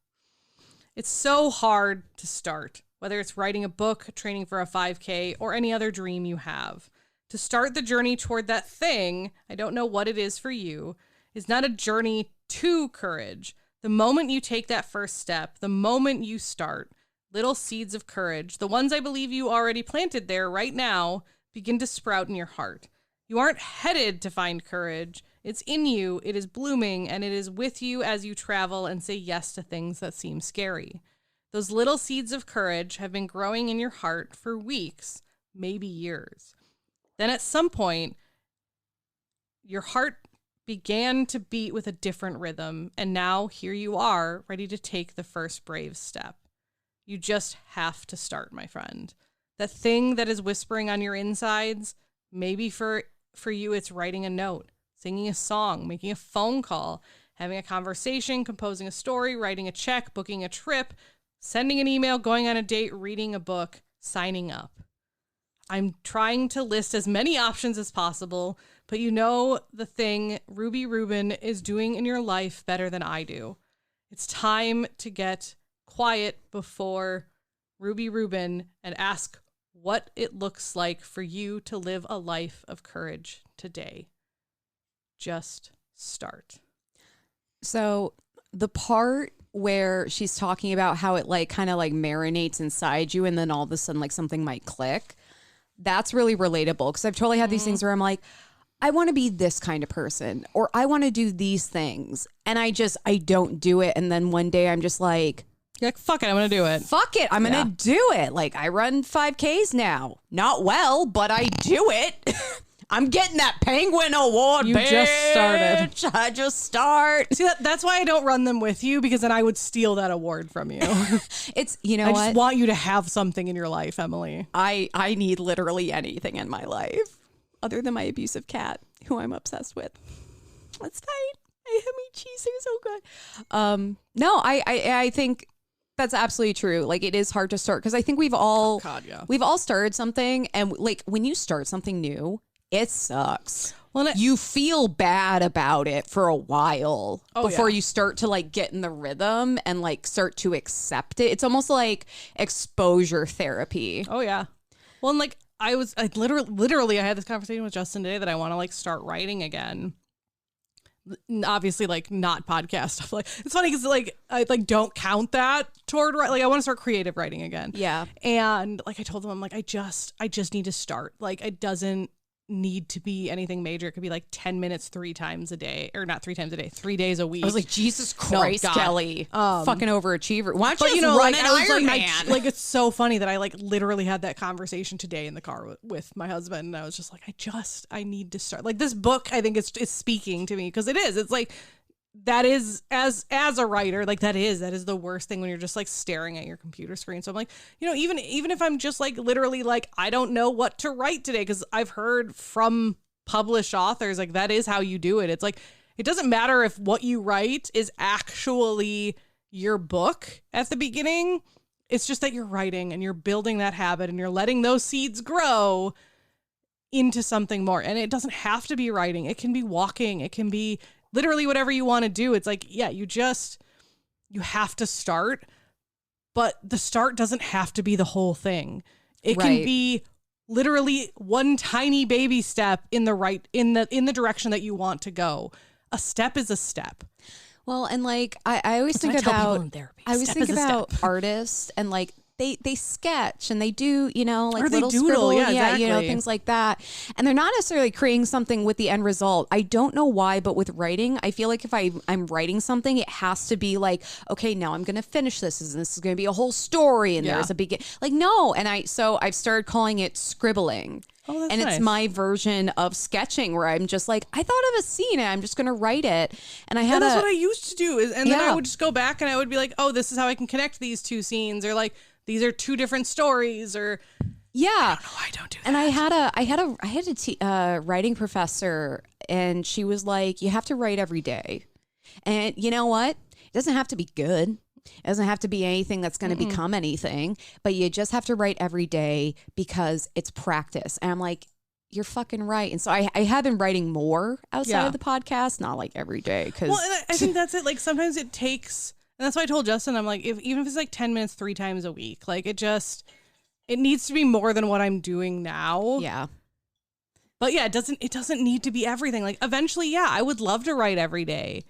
It's so hard to start, whether it's writing a book, training for a 5K, or any other dream you have. To start the journey toward that thing, I don't know what it is for you, is not a journey to courage. The moment you take that first step, the moment you start, little seeds of courage, the ones I believe you already planted there right now, begin to sprout in your heart. You aren't headed to find courage. It's in you, it is blooming, and it is with you as you travel and say yes to things that seem scary. Those little seeds of courage have been growing in your heart for weeks, maybe years. Then at some point, your heart began to beat with a different rhythm, and now here you are, ready to take the first brave step. You just have to start, my friend. That thing that is whispering on your insides, maybe for you it's writing a note, singing a song, making a phone call, having a conversation, composing a story, writing a check, booking a trip, sending an email, going on a date, reading a book, signing up. I'm trying to list as many options as possible, but you know the thing Ruby Rubin is doing in your life better than I do. It's time to get quiet before Ruby Rubin and ask what it looks like for you to live a life of courage today. Just start. So the part where she's talking about how it kind of marinates inside you, and then all of a sudden something might click, that's really relatable, because I've totally had these things where I'm like, I want to be this kind of person, or I want to do these things, and I don't do it. And then one day I'm just like, you're like, fuck it, I'm going to do it. Fuck it, I'm going to do it. I run 5Ks now. Not well, but I do it. I'm getting that Penguin Award, you bitch. Just started. I just start. See, that's why I don't run them with you, because then I would steal that award from you. It's, I just want you to have something in your life, Emily. I need literally anything in my life other than my abusive cat, who I'm obsessed with. That's fine. I have my cheese. They're so good. No, I think that's absolutely true. It is hard to start, because I think we've all started something, and when you start something new, it sucks. Well, you feel bad about it for a while before you start to get in the rhythm and start to accept it. It's almost like exposure therapy. Oh yeah. Well, and I literally I had this conversation with Justin today that I want to start writing again. Obviously, not podcast stuff. It's funny because I don't count that toward I want to start creative writing again. Yeah. And I told them, I'm I just need to start. It doesn't need to be anything major. It could be 10 minutes 3 times a day, or not 3 times a day, 3 days a week. I was like, Jesus Christ, no, Kelley, fucking overachiever. Why don't you just run an Iron Man? It's so funny that I literally had that conversation today in the car with my husband, and I was just I need to start. This book, I think it's speaking to me, because it is. It's that is, as a writer, like that is the worst thing when you're just like staring at your computer screen. So I'm like, even if I'm just like literally like, I don't know what to write today, because I've heard from published authors, like that is how you do it. It's like, it doesn't matter if what you write is actually your book at the beginning. It's just that you're writing and you're building that habit and you're letting those seeds grow into something more. And it doesn't have to be writing. It can be walking. It can be literally whatever you want to do. It's like, yeah, you have to start, but the start doesn't have to be the whole thing. It can be literally one tiny baby step in the direction that you want to go. A step is a step. Well, and like I always think about artists, and like they sketch and they do, like or little they doodle, scribble, exactly. Things like that. And they're not necessarily creating something with the end result. I don't know why, but with writing, I feel like if I'm writing something, it has to be like, okay, now I'm going to finish this. And this is going to be a whole story. And there's a big, like, no. And I've started calling it scribbling. Oh, that's and nice. It's my version of sketching where I'm just like, I thought of a scene and I'm just going to write it. And that's what I used to do. Then I would just go back and I would be like, oh, this is how I can connect these two scenes, or like, these are two different stories, or I don't do that. And I had a writing professor, and she was like, you have to write every day. And you know what? It doesn't have to be good. It doesn't have to be anything that's going to become anything, but you just have to write every day because it's practice. And I'm like, you're fucking right. And so I have been writing more outside of the podcast, not like every day. Well, and I think that's it. Like sometimes it takes, and that's why I told Justin, I'm like, even if it's like 10 minutes 3 times a week, like it needs to be more than what I'm doing now. Yeah. But yeah, it doesn't need to be everything. Like eventually, I would love to write every day.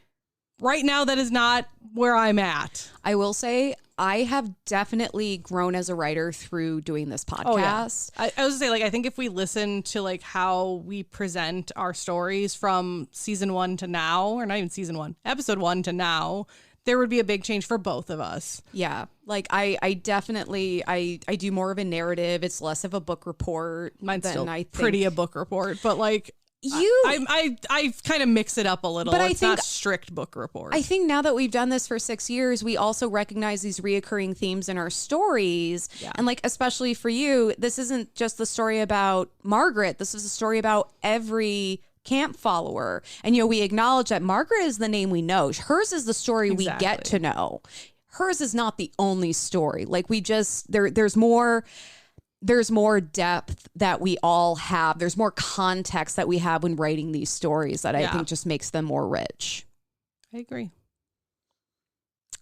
Right now, that is not where I'm at. I will say I have definitely grown as a writer through doing this podcast. Oh, yeah. I was gonna say, like, I think if we listen to like how we present our stories from season 1 to now, or not even season 1, episode 1 to now, there would be a big change for both of us. Yeah. Like I definitely, I do more of a narrative. It's less of a book report. Mine's still pretty a book report, but like I kind of mix it up a little. But it's not strict book report. I think now that we've done this for 6 years, we also recognize these reoccurring themes in our stories. Yeah. And like, especially for you, this isn't just the story about Margaret. This is a story about every camp follower. And, we acknowledge that Margaret is the name we know. Hers is the story we get to know. Hers is not the only story. Like we just, there's more depth that we all have. There's more context that we have when writing these stories that I think just makes them more rich. I agree.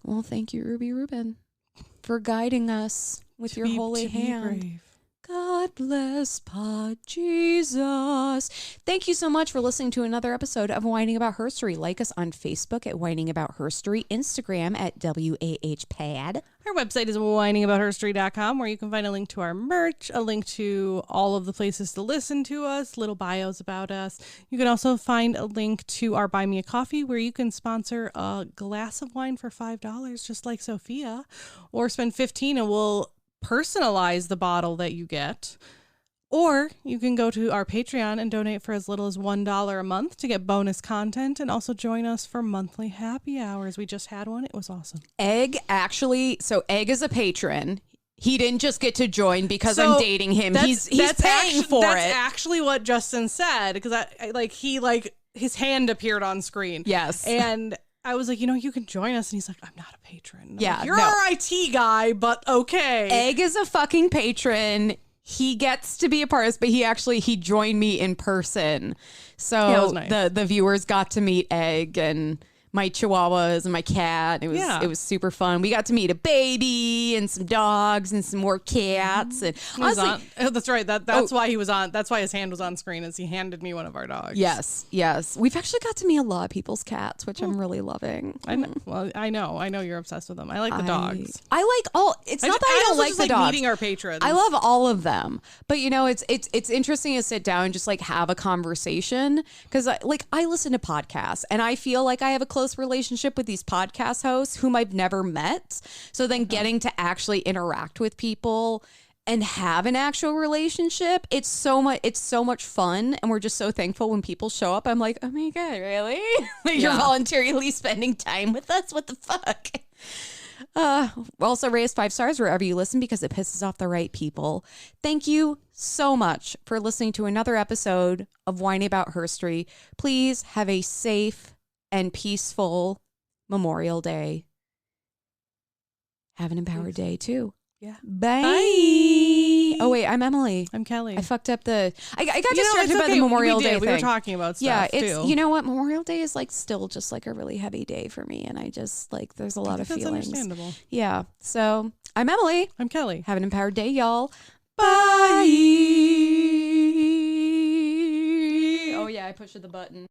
Well, thank you, Ruby Rubin, for guiding us with your holy hand. Brave. God bless Pod Jesus. Thank you so much for listening to another episode of Whining About Herstory. Like us on Facebook at Whining About Herstory, Instagram at WAHPad. Our website is whiningaboutherstory.com, where you can find a link to our merch, a link to all of the places to listen to us, little bios about us. You can also find a link to our Buy Me a Coffee, where you can sponsor a glass of wine for $5, just like Sophia, or spend $15 and we'll personalize the bottle that you get. Or you can go to our Patreon and donate for as little as $1 a month to get bonus content, and also join us for monthly happy hours. We just had one. It was awesome. Egg is a patron. He didn't just get to join because I'm dating him. He's paying for it. That's actually what Justin said, because his hand appeared on screen. Yes. And I was like, you can join us. And he's like, I'm not a patron. Like, you're our IT guy, but okay. Egg is a fucking patron. He gets to be a part of this, but he joined me in person. So it was nice. The viewers got to meet Egg and my chihuahuas and my cat. It was super fun. We got to meet a baby and some dogs and some more cats. And honestly, that's right. That's why he was on. That's why his hand was on screen, as he handed me one of our dogs. Yes. We've actually got to meet a lot of people's cats, which I'm really loving. I know. Well, I know you're obsessed with them. I like the dogs. I like all. It's not that I don't like the dogs. Meeting our patrons. I love all of them, but it's interesting to sit down and just like have a conversation, because I listen to podcasts and I feel like I have a close relationship with these podcast hosts whom I've never met. So then getting to actually interact with people and have an actual relationship. It's so much fun, and we're just so thankful when people show up. I'm like, oh my God, really? You're voluntarily spending time with us? What the fuck? Also raise 5 stars wherever you listen because it pisses off the right people. Thank you so much for listening to another episode of Whining About Herstory. Please have a safe and peaceful Memorial Day. Have an empowered day too. Yeah. Bye. Oh wait, I'm Emily. I'm Kelley. I fucked up the. I got distracted by the Memorial Day thing. We were talking about stuff. Yeah, it's too. You know what? Memorial Day is like still just like a really heavy day for me, and I just like there's a lot of feelings. That's understandable. Yeah. So I'm Emily. I'm Kelley. Have an empowered day, y'all. Bye. Oh yeah, I pushed the button.